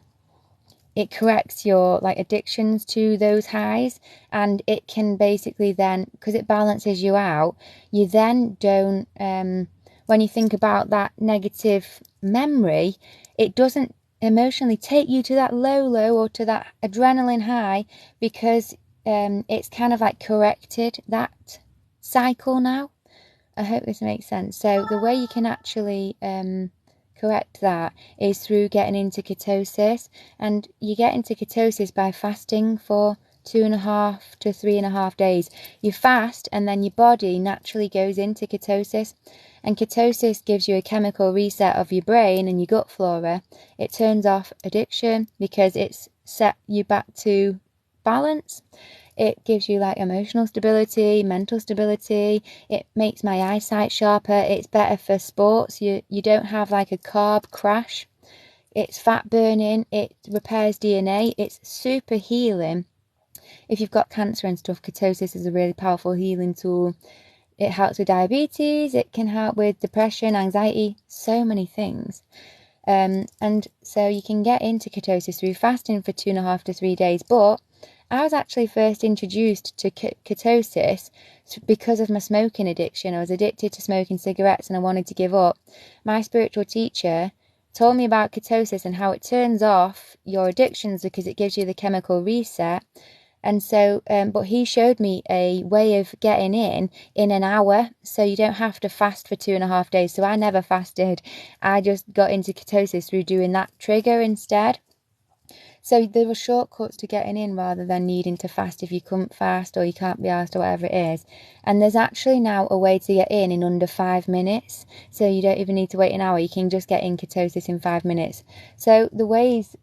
it corrects your like addictions to those highs, and it can basically then, because it balances you out, you then don't, when you think about that negative memory, it doesn't emotionally take you to that low or to that adrenaline high, because it's kind of like corrected that cycle now. I hope this makes sense. So the way you can actually correct that is through getting into ketosis, and you get into ketosis by fasting for 2.5 to 3.5 days. You fast, and then your body naturally goes into ketosis, and ketosis gives you a chemical reset of your brain and your gut flora. It turns off addiction because it's set you back to balance. It gives you like emotional stability, mental stability. It makes my eyesight sharper. It's better for sports. You don't have like a carb crash. It's fat burning. It repairs DNA. It's super healing. If you've got cancer and stuff, ketosis is a really powerful healing tool. It helps with diabetes. It can help with depression, anxiety, so many things. And so you can get into ketosis through fasting for 2.5 to 3 days. But I was actually first introduced to ketosis because of my smoking addiction. I was addicted to smoking cigarettes and I wanted to give up. My spiritual teacher told me about ketosis and how it turns off your addictions because it gives you the chemical reset. And so, but he showed me a way of getting in an hour, so you don't have to fast for 2.5 days. So I never fasted. I just got into ketosis through doing that trigger instead. So there were shortcuts to getting in rather than needing to fast if you couldn't fast or you can't be asked or whatever it is. And there's actually now a way to get in under 5 minutes. So you don't even need to wait an hour. You can just get in ketosis in 5 minutes. So the ways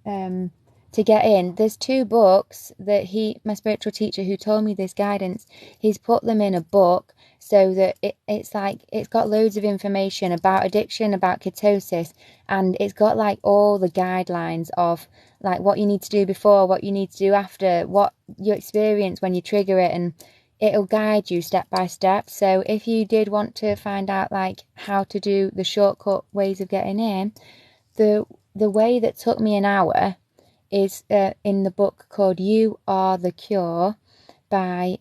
to get in. There's 2 books that my spiritual teacher who told me this guidance, he's put them in a book so that it's like, it's got loads of information about addiction, about ketosis, and it's got like all the guidelines of like what you need to do before, what you need to do after, what you experience when you trigger it, and it'll guide you step by step. So if you did want to find out like how to do the shortcut ways of getting in, the way that took me an hour is in the book called You Are the Cure by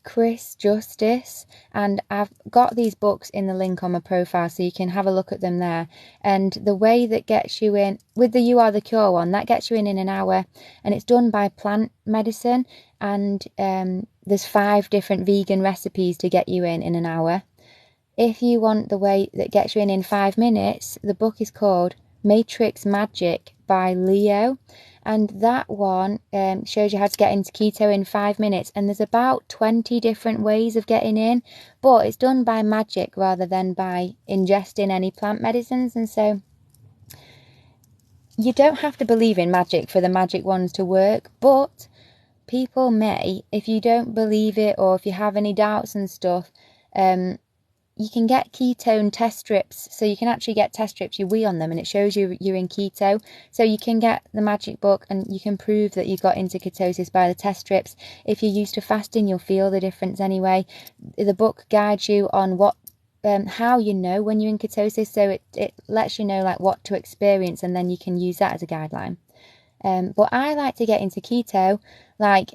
Chris Justice, and I've got these books in the link on my profile so you can have a look at them there. And the way that gets you in with the You Are the Cure one, that gets you in an hour, and it's done by plant medicine, and there's 5 different vegan recipes to get you in an hour. If you want the way that gets you in 5 minutes, the book is called Matrix Magic by Leo, and that one shows you how to get into keto in 5 minutes, and there's about 20 different ways of getting in, but it's done by magic rather than by ingesting any plant medicines. And so you don't have to believe in magic for the magic ones to work, but people may, if you don't believe it or if you have any doubts and stuff, you can get ketone test strips. So you can actually get test strips, you wee on them, and it shows you you're in keto. So you can get the magic book and you can prove that you got into ketosis by the test strips. If you're used to fasting, you'll feel the difference anyway. The book guides you on what how you know when you're in ketosis. So it lets you know like what to experience, and then you can use that as a guideline. But I like to get into keto, like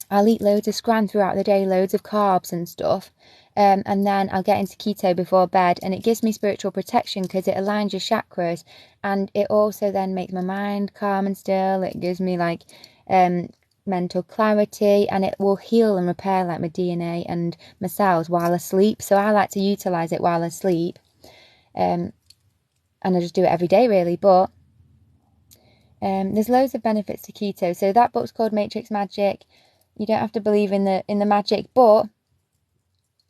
I'll eat loads of scran throughout the day, loads of carbs and stuff. And then I'll get into keto before bed, and it gives me spiritual protection because it aligns your chakras, and it also then makes my mind calm and still. It gives me like mental clarity, and it will heal and repair like my DNA and my cells while I sleep. So I like to utilize it while I sleep, and I just do it every day really. But there's loads of benefits to keto. So that book's called Matrix Magic. You don't have to believe in the magic, but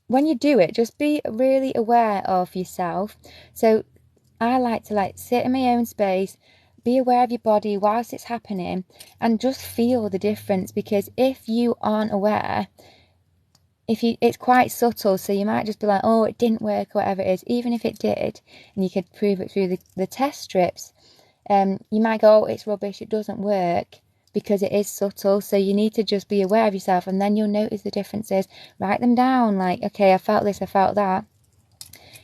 when you do it, just be really aware of yourself. So I like to sit in my own space, be aware of your body whilst it's happening, and just feel the difference. Because if you aren't aware, it's quite subtle, so you might just be like, oh, it didn't work or whatever it is. Even if it did, and you could prove it through the test strips, you might go, oh, it's rubbish, it doesn't work, because it is subtle. So you need to just be aware of yourself, and then you'll notice the differences. Write them down, like, okay, I felt this, I felt that,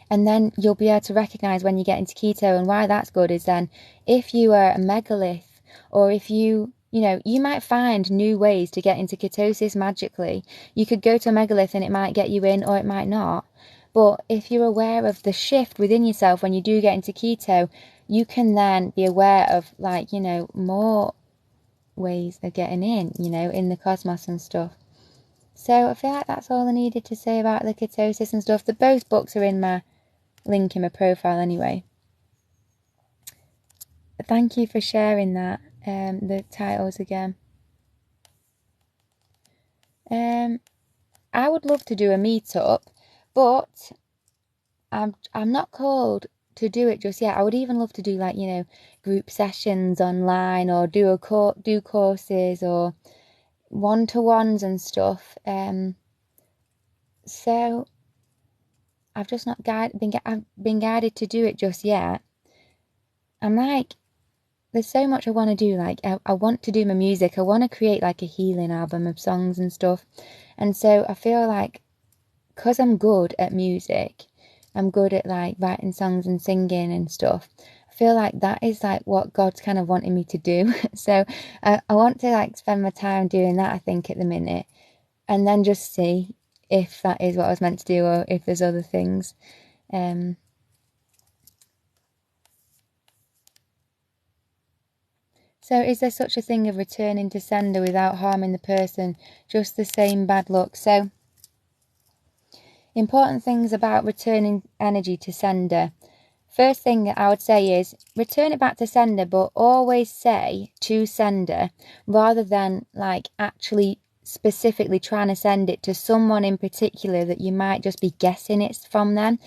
and then you'll be able to recognize when you get into keto. And why that's good is then if you are a megalith, or if you might find new ways to get into ketosis magically. You could go to a megalith and it might get you in, or it might not. But if you're aware of the shift within yourself when you do get into keto, you can then be aware of more ways of getting in the cosmos and stuff. So I feel like that's all I needed to say about the ketosis and stuff. Both books are in my link in my profile anyway. Thank you for sharing that, the titles again. I would love to do a meetup, but I'm not called to do it just yet. I would even love to do group sessions online, or do courses or one-to-ones and stuff. So I've just not been guided to do it just yet. I'm like, there's so much I want to do. I want to do my music. I want to create a healing album of songs and stuff. And so I feel like, because I'm good at music, I'm good at writing songs and singing and stuff, I feel like that is what God's kind of wanting me to do. So I want to spend my time doing that, I think, at the minute, and then just see if that is what I was meant to do, or if there's other things. So is there such a thing of returning to sender without harming the person? Just the same bad luck? So important things about returning energy to sender. First thing that I would say is return it back to sender, but always say to sender, rather than actually specifically trying to send it to someone in particular that you might just be guessing it's from them.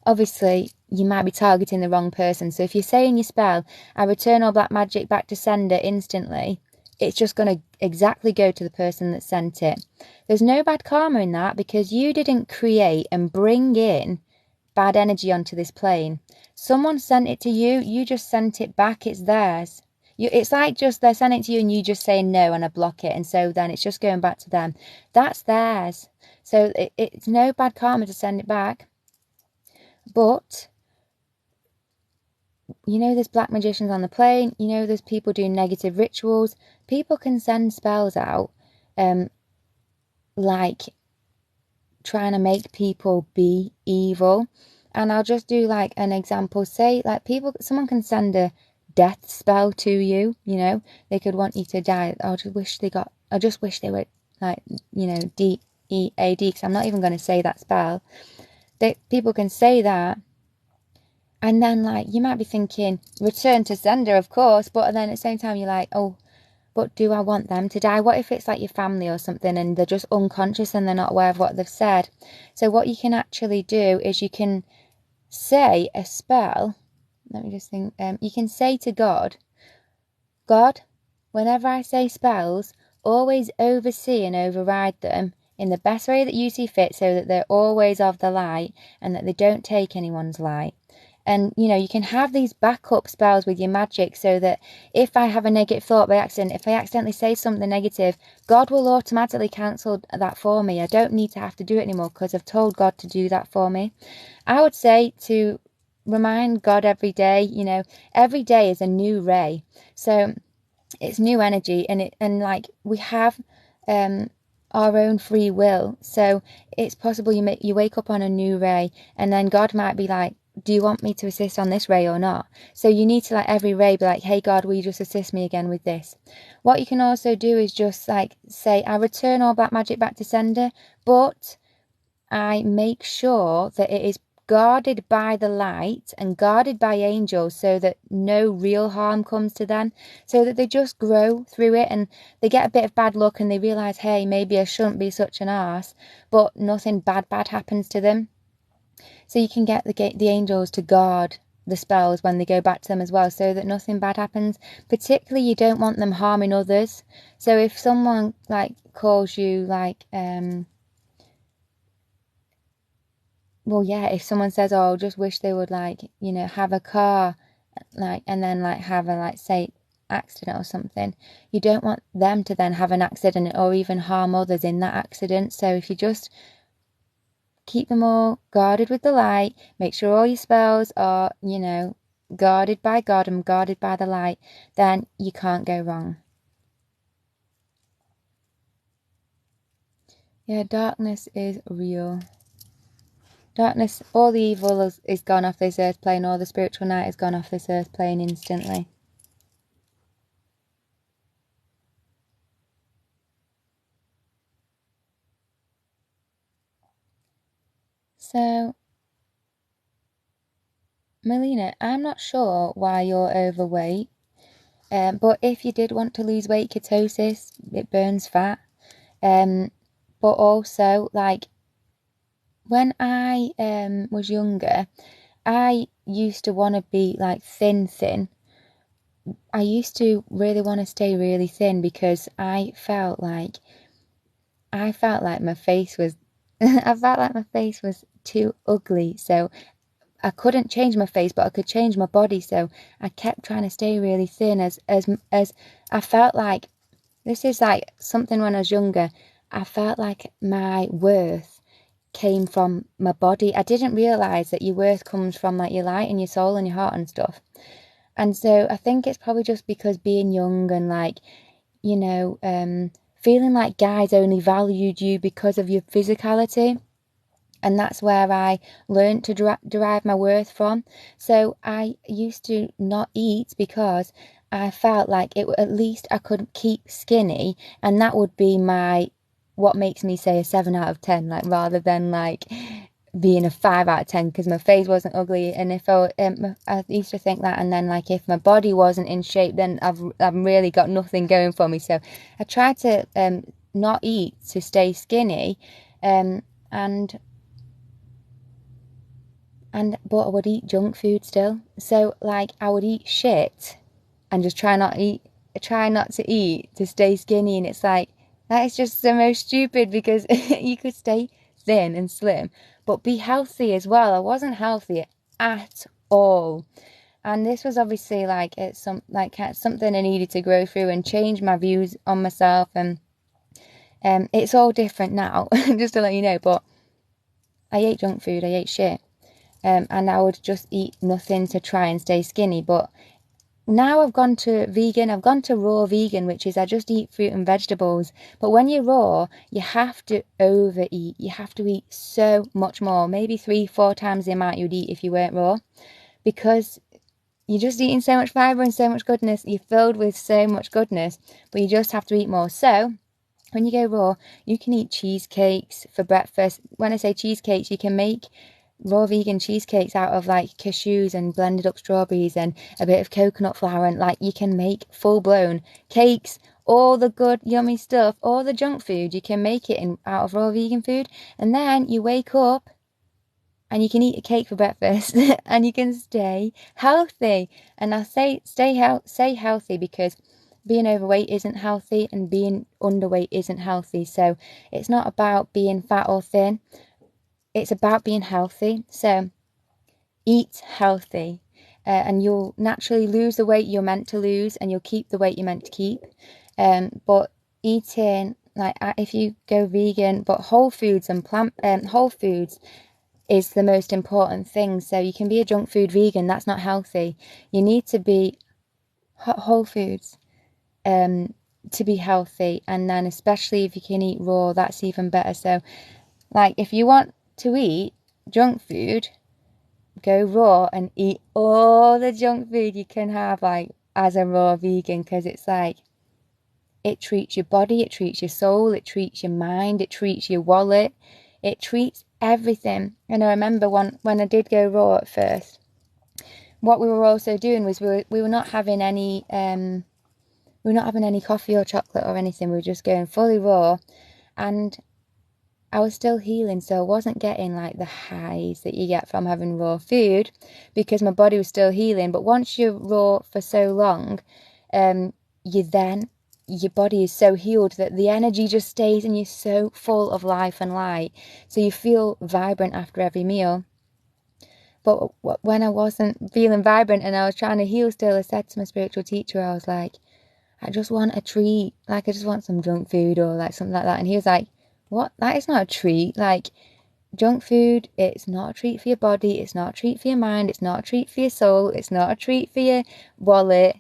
obviously you might be targeting the wrong person. So if you're saying your spell, I return all black magic back to sender instantly, it's just going to exactly go to the person that sent it. There's no bad karma in that, because you didn't create and bring in bad energy onto this plane. Someone sent it to you, you just sent it back, it's theirs. It's like just they're sending it to you and you just say no and I block it, and so then it's just going back to them. That's theirs. So it's no bad karma to send it back. But you know, there's black magicians on the plane, you know, there's people doing negative rituals. People can send spells out like trying to make people be evil. And I'll just do like an example. Say like someone can send a death spell to you, you know, they could want you to die. I just wish they were like, you know, DEAD, because I'm not even going to say that spell. People can say that, and then like you might be thinking return to sender, of course, but then at the same time you're like, oh, but do I want them to die? What if it's like your family or something and they're just unconscious and they're not aware of what they've said? So what you can actually do is you can say a spell. Let me just think. You can say to God, whenever I say spells, always oversee and override them in the best way that you see fit, so that they're always of the light and that they don't take anyone's light. And, you know, you can have these backup spells with your magic, so that if I have a negative thought by accident, if I accidentally say something negative, God will automatically cancel that for me. I don't need to have to do it anymore, because I've told God to do that for me. I would say to remind God every day, you know, every day is a new ray. So it's new energy, and like we have our own free will. So it's possible you wake up on a new ray, and then God might be like, do you want me to assist on this ray or not? So you need to, like, every ray be like, hey God, will you just assist me again with this? What you can also do is just like say, I return all black magic back to sender, but I make sure that it is guarded by the light and guarded by angels, so that no real harm comes to them, so that they just grow through it and they get a bit of bad luck and they realise, hey, maybe I shouldn't be such an arse, but nothing bad happens to them. So you can get the angels to guard the spells when they go back to them as well, so that nothing bad happens. Particularly, you don't want them harming others. So if someone like calls you like well, yeah, if someone says, oh, just wish they would, like, you know, have a car, like, and then like have a, like, say, accident or something, you don't want them to then have an accident or even harm others in that accident. So if you just keep them all guarded with the light, make sure all your spells are, you know, guarded by God and guarded by the light, then you can't go wrong. Yeah, darkness is real. Darkness, all the evil is gone off this earth plane, all the spiritual night has gone off this earth plane instantly. So, Melina, I'm not sure why you're overweight, but if you did want to lose weight, ketosis, it burns fat. But also, like, when I was younger, I used to want to be like thin. I used to really want to stay really thin, because I felt like my face was I felt like my face was too ugly. So I couldn't change my face, but I could change my body. So I kept trying to stay really thin, as I felt like, this is like something when I was younger, I felt like my worth came from my body. I didn't realize that your worth comes from like your light and your soul and your heart and stuff. And so I think it's probably just because being young and, like, you know, feeling like guys only valued you because of your physicality. And that's where I learned to derive my worth from. So I used to not eat because I felt like at least I could keep skinny, and that would be what makes me say a 7 out of 10, like, rather than like being a 5 out of 10, because my face wasn't ugly. And if I used to think that, and then like if my body wasn't in shape, then I've really got nothing going for me. So I tried to not eat to stay skinny, and but I would eat junk food still. So like I would eat shit and just try not to eat to stay skinny. And it's like, that is just the most stupid, because you could stay thin and slim but be healthy as well. I wasn't healthy at all. And this was obviously like something I needed to grow through and change my views on myself. And it's all different now, just to let you know. But I ate junk food, I ate shit, and I would just eat nothing to try and stay skinny. But now I've gone to vegan. I've gone to raw vegan, which is I just eat fruit and vegetables. But when you're raw, you have to overeat. You have to eat so much more, maybe 3-4 times the amount you'd eat if you weren't raw, because you're just eating so much fibre and so much goodness. You're filled with so much goodness, but you just have to eat more. So when you go raw, you can eat cheesecakes for breakfast. When I say cheesecakes, you can make raw vegan cheesecakes out of like cashews and blended up strawberries and a bit of coconut flour, and like you can make full-blown cakes, all the good yummy stuff, all the junk food, you can make it out of raw vegan food. And then you wake up and you can eat a cake for breakfast and you can stay healthy. And I say say healthy because being overweight isn't healthy and being underweight isn't healthy. So it's not about being fat or thin, it's about being healthy. So eat healthy, and you'll naturally lose the weight you're meant to lose, and you'll keep the weight you're meant to keep. But eating, like if you go vegan, but whole foods and whole foods is the most important thing. So you can be a junk food vegan, that's not healthy. You need to be whole foods to be healthy. And then especially if you can eat raw, that's even better. So like if you want to eat junk food, go raw and eat all the junk food you can have, like as a raw vegan, because it's like, it treats your body, it treats your soul, it treats your mind, it treats your wallet, it treats everything. And I remember when I did go raw at first, what we were also doing was we were not having any coffee or chocolate or anything. We were just going fully raw, and I was still healing, so I wasn't getting like the highs that you get from having raw food, because my body was still healing. But once you're raw for so long, your body is so healed that the energy just stays, and you're so full of life and light. So you feel vibrant after every meal. But when I wasn't feeling vibrant and I was trying to heal still, I said to my spiritual teacher, I was like, I just want a treat. Like, I just want some junk food or like something like that. And he was like, what? That is not a treat. Like, junk food, it's not a treat for your body. It's not a treat for your mind. It's not a treat for your soul. It's not a treat for your wallet.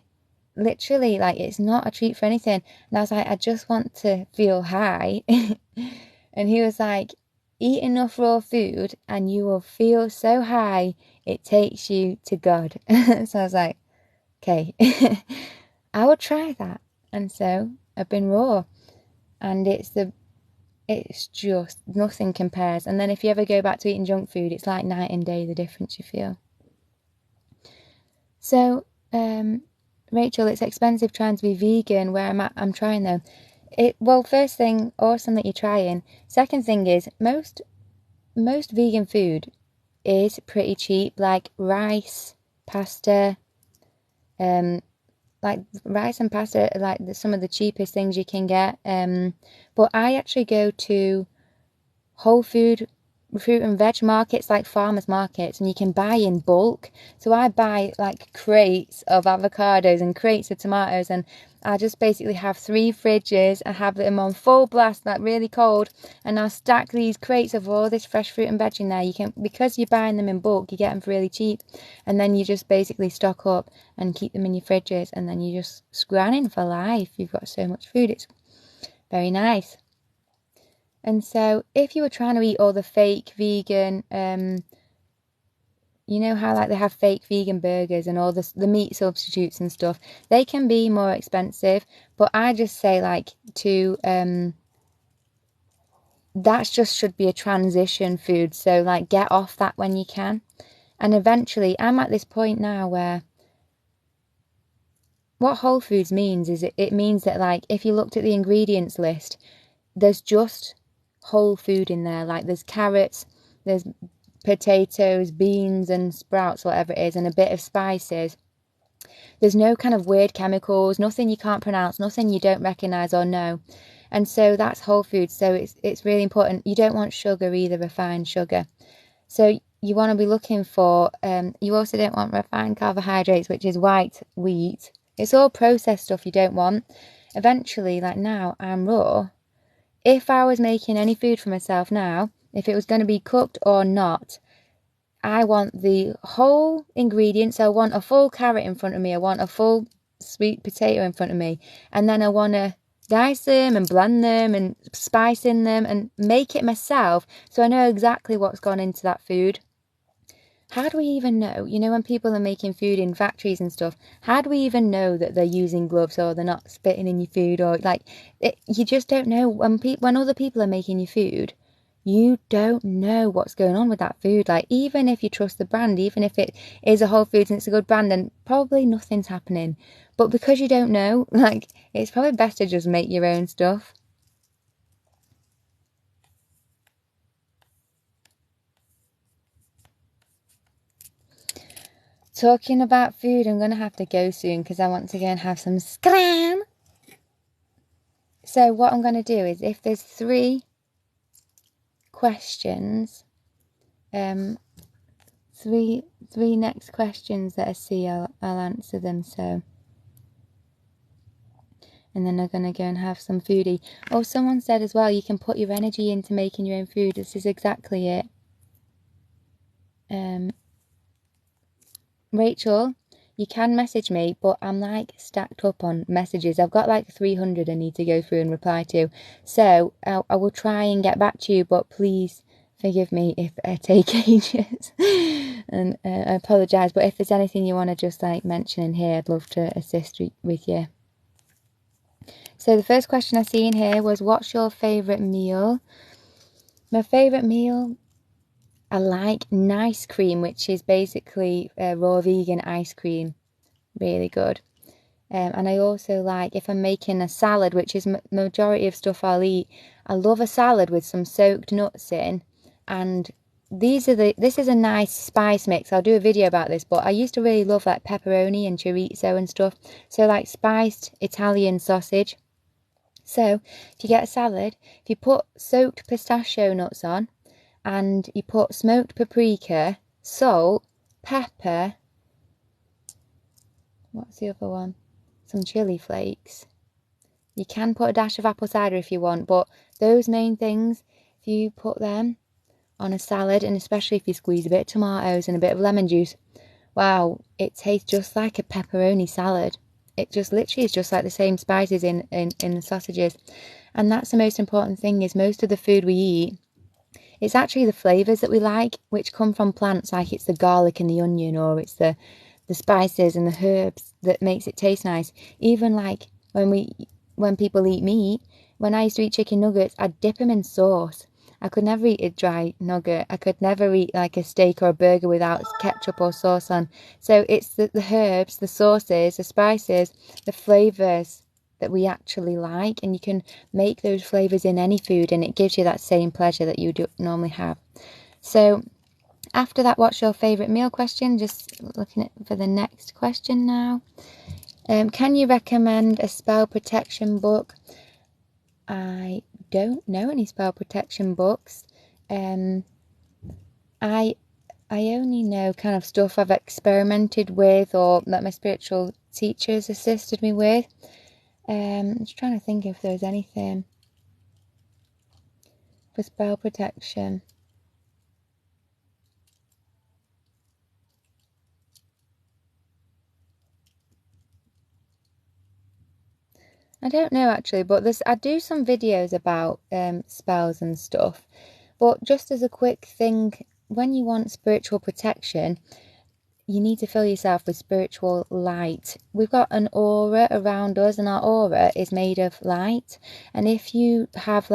Literally, like, it's not a treat for anything. And I was like, I just want to feel high. And he was like, eat enough raw food and you will feel so high it takes you to God. So I was like, okay, I would try that. And so I've been raw, and it's just nothing compares. And then if you ever go back to eating junk food, it's like night and day, the difference you feel. So Rachel, it's expensive trying to be vegan. Where I'm trying though. Well, first thing, awesome that you're trying. Second thing is most vegan food is pretty cheap, like rice, pasta, like rice and pasta are like some of the cheapest things you can get. But I actually go to whole food, fruit and veg markets, like farmers markets, and you can buy in bulk. So I buy like crates of avocados and crates of tomatoes, and I just basically have 3 fridges. I have them on full blast, like really cold, and I'll stack these crates of all this fresh fruit and veg in there. You can, because you're buying them in bulk, you get them for really cheap, and then you just basically stock up and keep them in your fridges, and then you just scranning for life. You've got so much food. It's very nice. And so if you were trying to eat all the fake vegan, you know how like they have fake vegan burgers and all the meat substitutes and stuff, they can be more expensive. But I just say like that just should be a transition food. So like get off that when you can. And eventually I'm at this point now where what whole foods means is it means that like if you looked at the ingredients list, there's just whole food in there. Like there's carrots, there's potatoes, beans and sprouts, whatever it is, and a bit of spices. There's no kind of weird chemicals, nothing you can't pronounce, nothing you don't recognise or know. And so that's whole food. So it's really important. You don't want sugar either, refined sugar. So you want to be looking for, you also don't want refined carbohydrates, which is white wheat. It's all processed stuff you don't want. Eventually, like now, I'm raw. If I was making any food for myself now, if it was going to be cooked or not, I want the whole ingredients. I want a full carrot in front of me. I want a full sweet potato in front of me. And then I want to dice them and blend them and spice in them and make it myself, so I know exactly what's gone into that food. How do we even know? You know, when people are making food in factories and stuff, how do we even know that they're using gloves or they're not spitting in your food, or like you just don't know. When other people are making your food, you don't know what's going on with that food. Like, even if you trust the brand, even if it is a Whole Foods and it's a good brand, then probably nothing's happening. But because you don't know, like, it's probably best to just make your own stuff. Talking about food, I'm going to have to go soon because I want to go and have some scram. So what I'm going to do is, if there's 3 questions, 3 next questions that I see, I'll answer them. So, and then I'm going to go and have some foodie. Oh, someone said as well, you can put your energy into making your own food. This is exactly it. Rachel, you can message me, but I'm like stacked up on messages. I've got like 300 I need to go through and reply to. So I will try and get back to you, but please forgive me if I take ages. And I apologise, but if there's anything you want to just like mention in here, I'd love to assist with you. So the first question I see in here was, what's your favourite meal? My favourite meal, I like nice cream, which is basically raw vegan ice cream. Really good. And I also like, if I'm making a salad, which is majority of stuff I'll eat, I love a salad with some soaked nuts in. And this is a nice spice mix. I'll do a video about this, but I used to really love like pepperoni and chorizo and stuff. So like spiced Italian sausage. So if you get a salad, if you put soaked pistachio nuts on, and you put smoked paprika, salt, pepper, what's the other one? Some chili flakes. You can put a dash of apple cider if you want, but those main things, if you put them on a salad, and especially if you squeeze a bit of tomatoes and a bit of lemon juice, wow, it tastes just like a pepperoni salad. It just literally is just like the same spices in the sausages. And that's the most important thing, is most of the food we eat, it's actually the flavours that we like, which come from plants, like it's the garlic and the onion, or it's the spices and the herbs that makes it taste nice. Even like when people eat meat, when I used to eat chicken nuggets, I'd dip them in sauce. I could never eat a dry nugget. I could never eat like a steak or a burger without ketchup or sauce on. So it's the herbs, the sauces, the spices, the flavours that we actually like, and you can make those flavors in any food and it gives you that same pleasure that you do normally have. So after that, what's your favorite meal question, just looking for the next question now. Can you recommend a spell protection book? I don't know any spell protection books. I only know kind of stuff I've experimented with, or that my spiritual teachers assisted me with. I'm just trying to think if there's anything for spell protection. I don't know actually, but I do some videos about spells and stuff. But just as a quick thing, when you want spiritual protection, you need to fill yourself with spiritual light. We've got an aura around us, and our aura is made of light. And if you have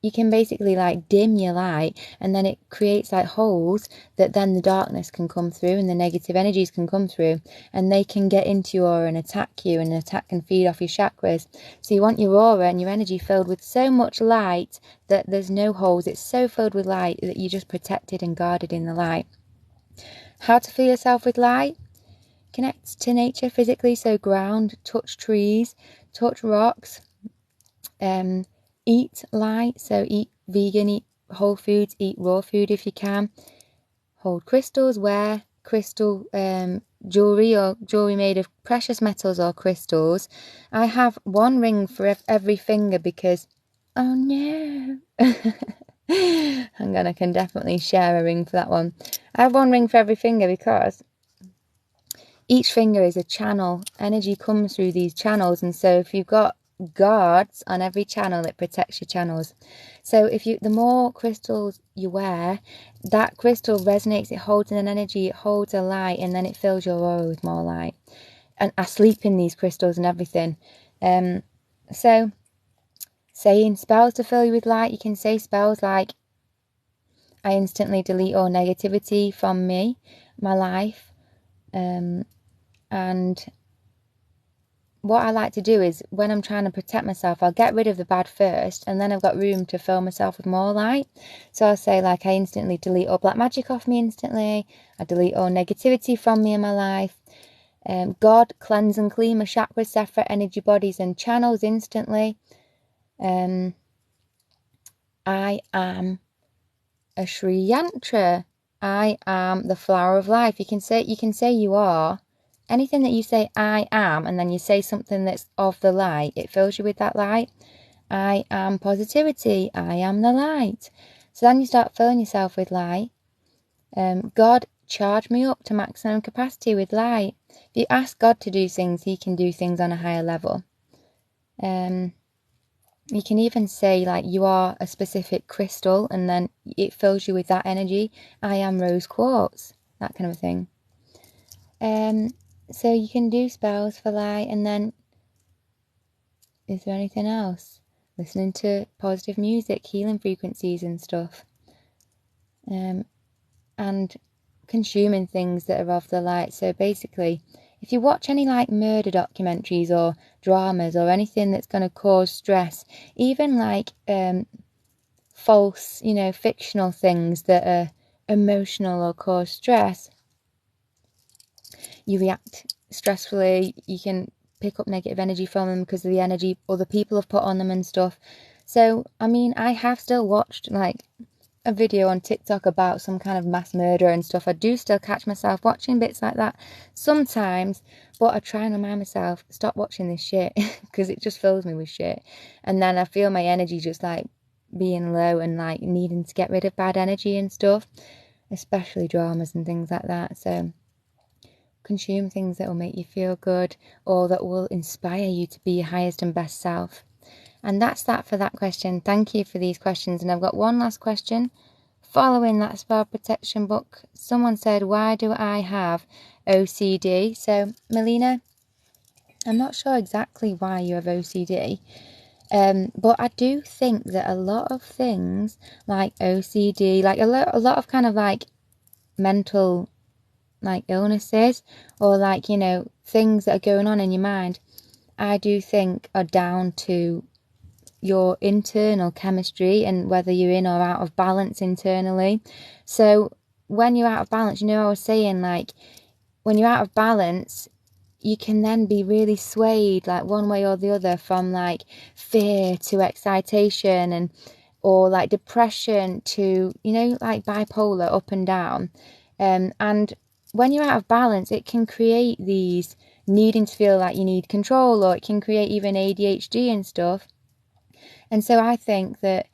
you can basically like dim your light, and then it creates like holes that then the darkness can come through and the negative energies can come through, and they can get into your aura and attack you, and attack and feed off your chakras. So you want your aura and your energy filled with so much light that there's no holes. It's so filled with light that you're just protected and guarded in the light. How to fill yourself with light? Connect to nature physically, so ground, touch trees, touch rocks, eat light, so eat vegan, eat whole foods, eat raw food if you can. Hold crystals, wear crystal jewelry or jewelry made of precious metals or crystals. I have one ring for every finger because, oh no. Hang on, I can definitely share a ring for that one. I have one ring for every finger because each finger is a channel. Energy comes through these channels, and so if you've got guards on every channel, it protects your channels. So the more crystals you wear, that crystal resonates, it holds an energy, it holds a light, and then it fills your aura with more light. And I sleep in these crystals and everything. So saying spells to fill you with light, you can say spells like, I instantly delete all negativity from my life. And what I like to do is, when I'm trying to protect myself, I'll get rid of the bad first, and then I've got room to fill myself with more light. So I'll say like, I instantly delete all black magic off me instantly. I delete all negativity from me in my life. God, cleanse and clean my chakras, separate energy bodies and channels instantly. I am a Sri Yantra. I am the flower of life. You can say you are. Anything that you say I am, and then you say something that's of the light, it fills you with that light. I am positivity. I am the light. So then you start filling yourself with light. God, charge me up to maximum capacity with light. If you ask God to do things, he can do things on a higher level. You can even say like, you are a specific crystal, and then it fills you with that energy. I am rose quartz, that kind of thing. So you can do spells for light. And then, is there anything else? Listening to positive music, healing frequencies and stuff. And consuming things that are of the light. So basically, if you watch any like murder documentaries or dramas or anything that's going to cause stress, even like false, fictional things that are emotional or cause stress, you react stressfully, you can pick up negative energy from them because of the energy other people have put on them and stuff. So, I mean, I have still watched like a video on TikTok about some kind of mass murder and stuff. I do still catch myself watching bits like that sometimes, but I try and remind myself, stop watching this shit, because it just fills me with shit. And then I feel my energy just like being low and like needing to get rid of bad energy and stuff, especially dramas and things like that. So consume things that will make you feel good, or that will inspire you to be your highest and best self. And that's that for that question. Thank you for these questions. And I've got one last question following that spell protection book. Someone said, why do I have OCD? So Melina, I'm not sure exactly why you have OCD, but I do think that a lot of things like OCD, like a lot of kind of like mental like illnesses, or like, things that are going on in your mind, I do think are down to your internal chemistry and whether you're in or out of balance internally. So when you're out of balance, I was saying like, when you're out of balance, you can then be really swayed like one way or the other, from like fear to excitation, and or like depression to, like bipolar, up and down. And when you're out of balance, it can create these needing to feel like you need control, or it can create even ADHD and stuff. And so I think that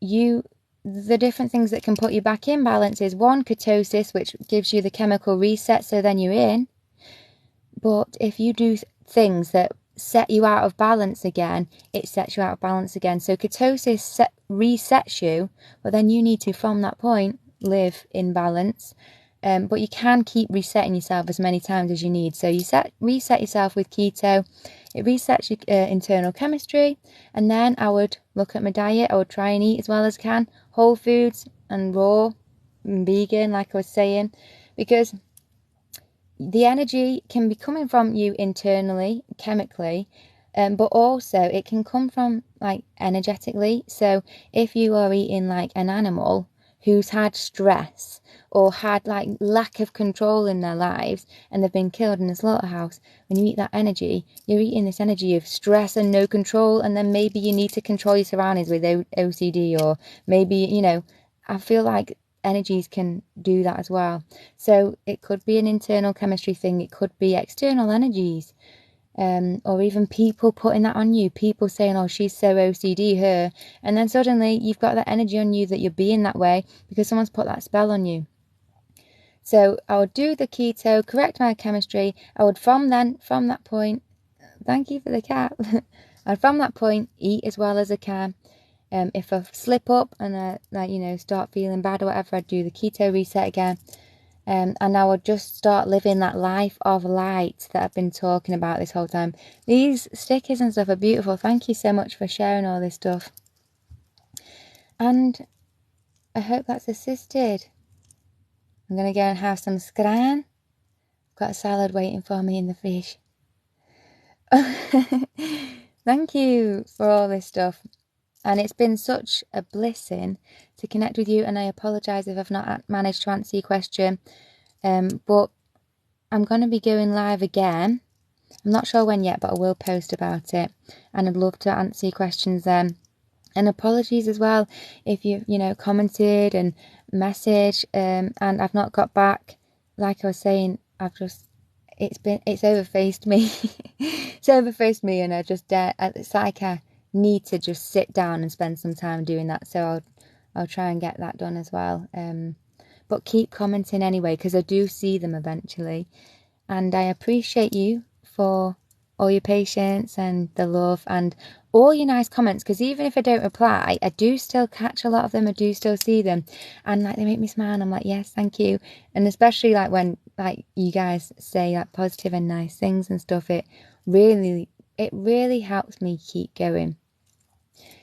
the different things that can put you back in balance is, one, ketosis, which gives you the chemical reset, so then you're in. But if you do things that set you out of balance again, it sets you out of balance again. So ketosis resets you, but then you need to, from that point, live in balance. But you can keep resetting yourself as many times as you need. So you reset yourself with keto. it resets your internal chemistry. And then I would look at my diet. I would try and eat as well as I can, whole foods and raw and vegan, like I was saying, because the energy can be coming from you internally, chemically, but also it can come from like energetically. So if you are eating like an animal who's had stress or had like lack of control in their lives and they've been killed in a slaughterhouse, when you eat that energy, you're eating this energy of stress and no control, and then maybe you need to control your surroundings with OCD, or maybe, you know, I feel like energies can do that as well. So it could be an internal chemistry thing, it could be external energies, or even people putting that on you, people saying, oh, she's so OCD, her, and then suddenly you've got that energy on you that you're being that way because someone's put that spell on you. So I would do the keto, correct my chemistry. I would from that point, thank you for the cat. I'd from that point eat as well as I can. If I slip up and I, like, you know, start feeling bad or whatever, I'd do the keto reset again. And I would just start living that life of light that I've been talking about this whole time. These stickers and stuff are beautiful. Thank you so much for sharing all this stuff. And I hope that's assisted. I'm going to go and have some scran. I've got a salad waiting for me in the fridge. Thank you for all this stuff. And it's been such a blessing to connect with you. And I apologise if I've not managed to answer your question. But I'm going to be going live again. I'm not sure when yet, but I will post about it. And I'd love to answer your questions then. And apologies as well if you've, you know, commented and messaged and I've not got back. Like I was saying, it's overfaced me. It's overfaced me, and it's like I need to just sit down and spend some time doing that. So I'll try and get that done as well. But keep commenting anyway, because I do see them eventually. And I appreciate you for all your patience and the love and all your nice comments, because even if I don't reply, I do still catch a lot of them. I do still see them, and like they make me smile, and I'm like, yes, thank you. And especially like when like you guys say like positive and nice things and stuff, it really helps me keep going.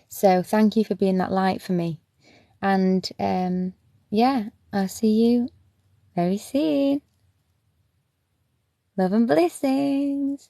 So thank you for being that light for me. And yeah, I'll see you very soon. Love and blessings.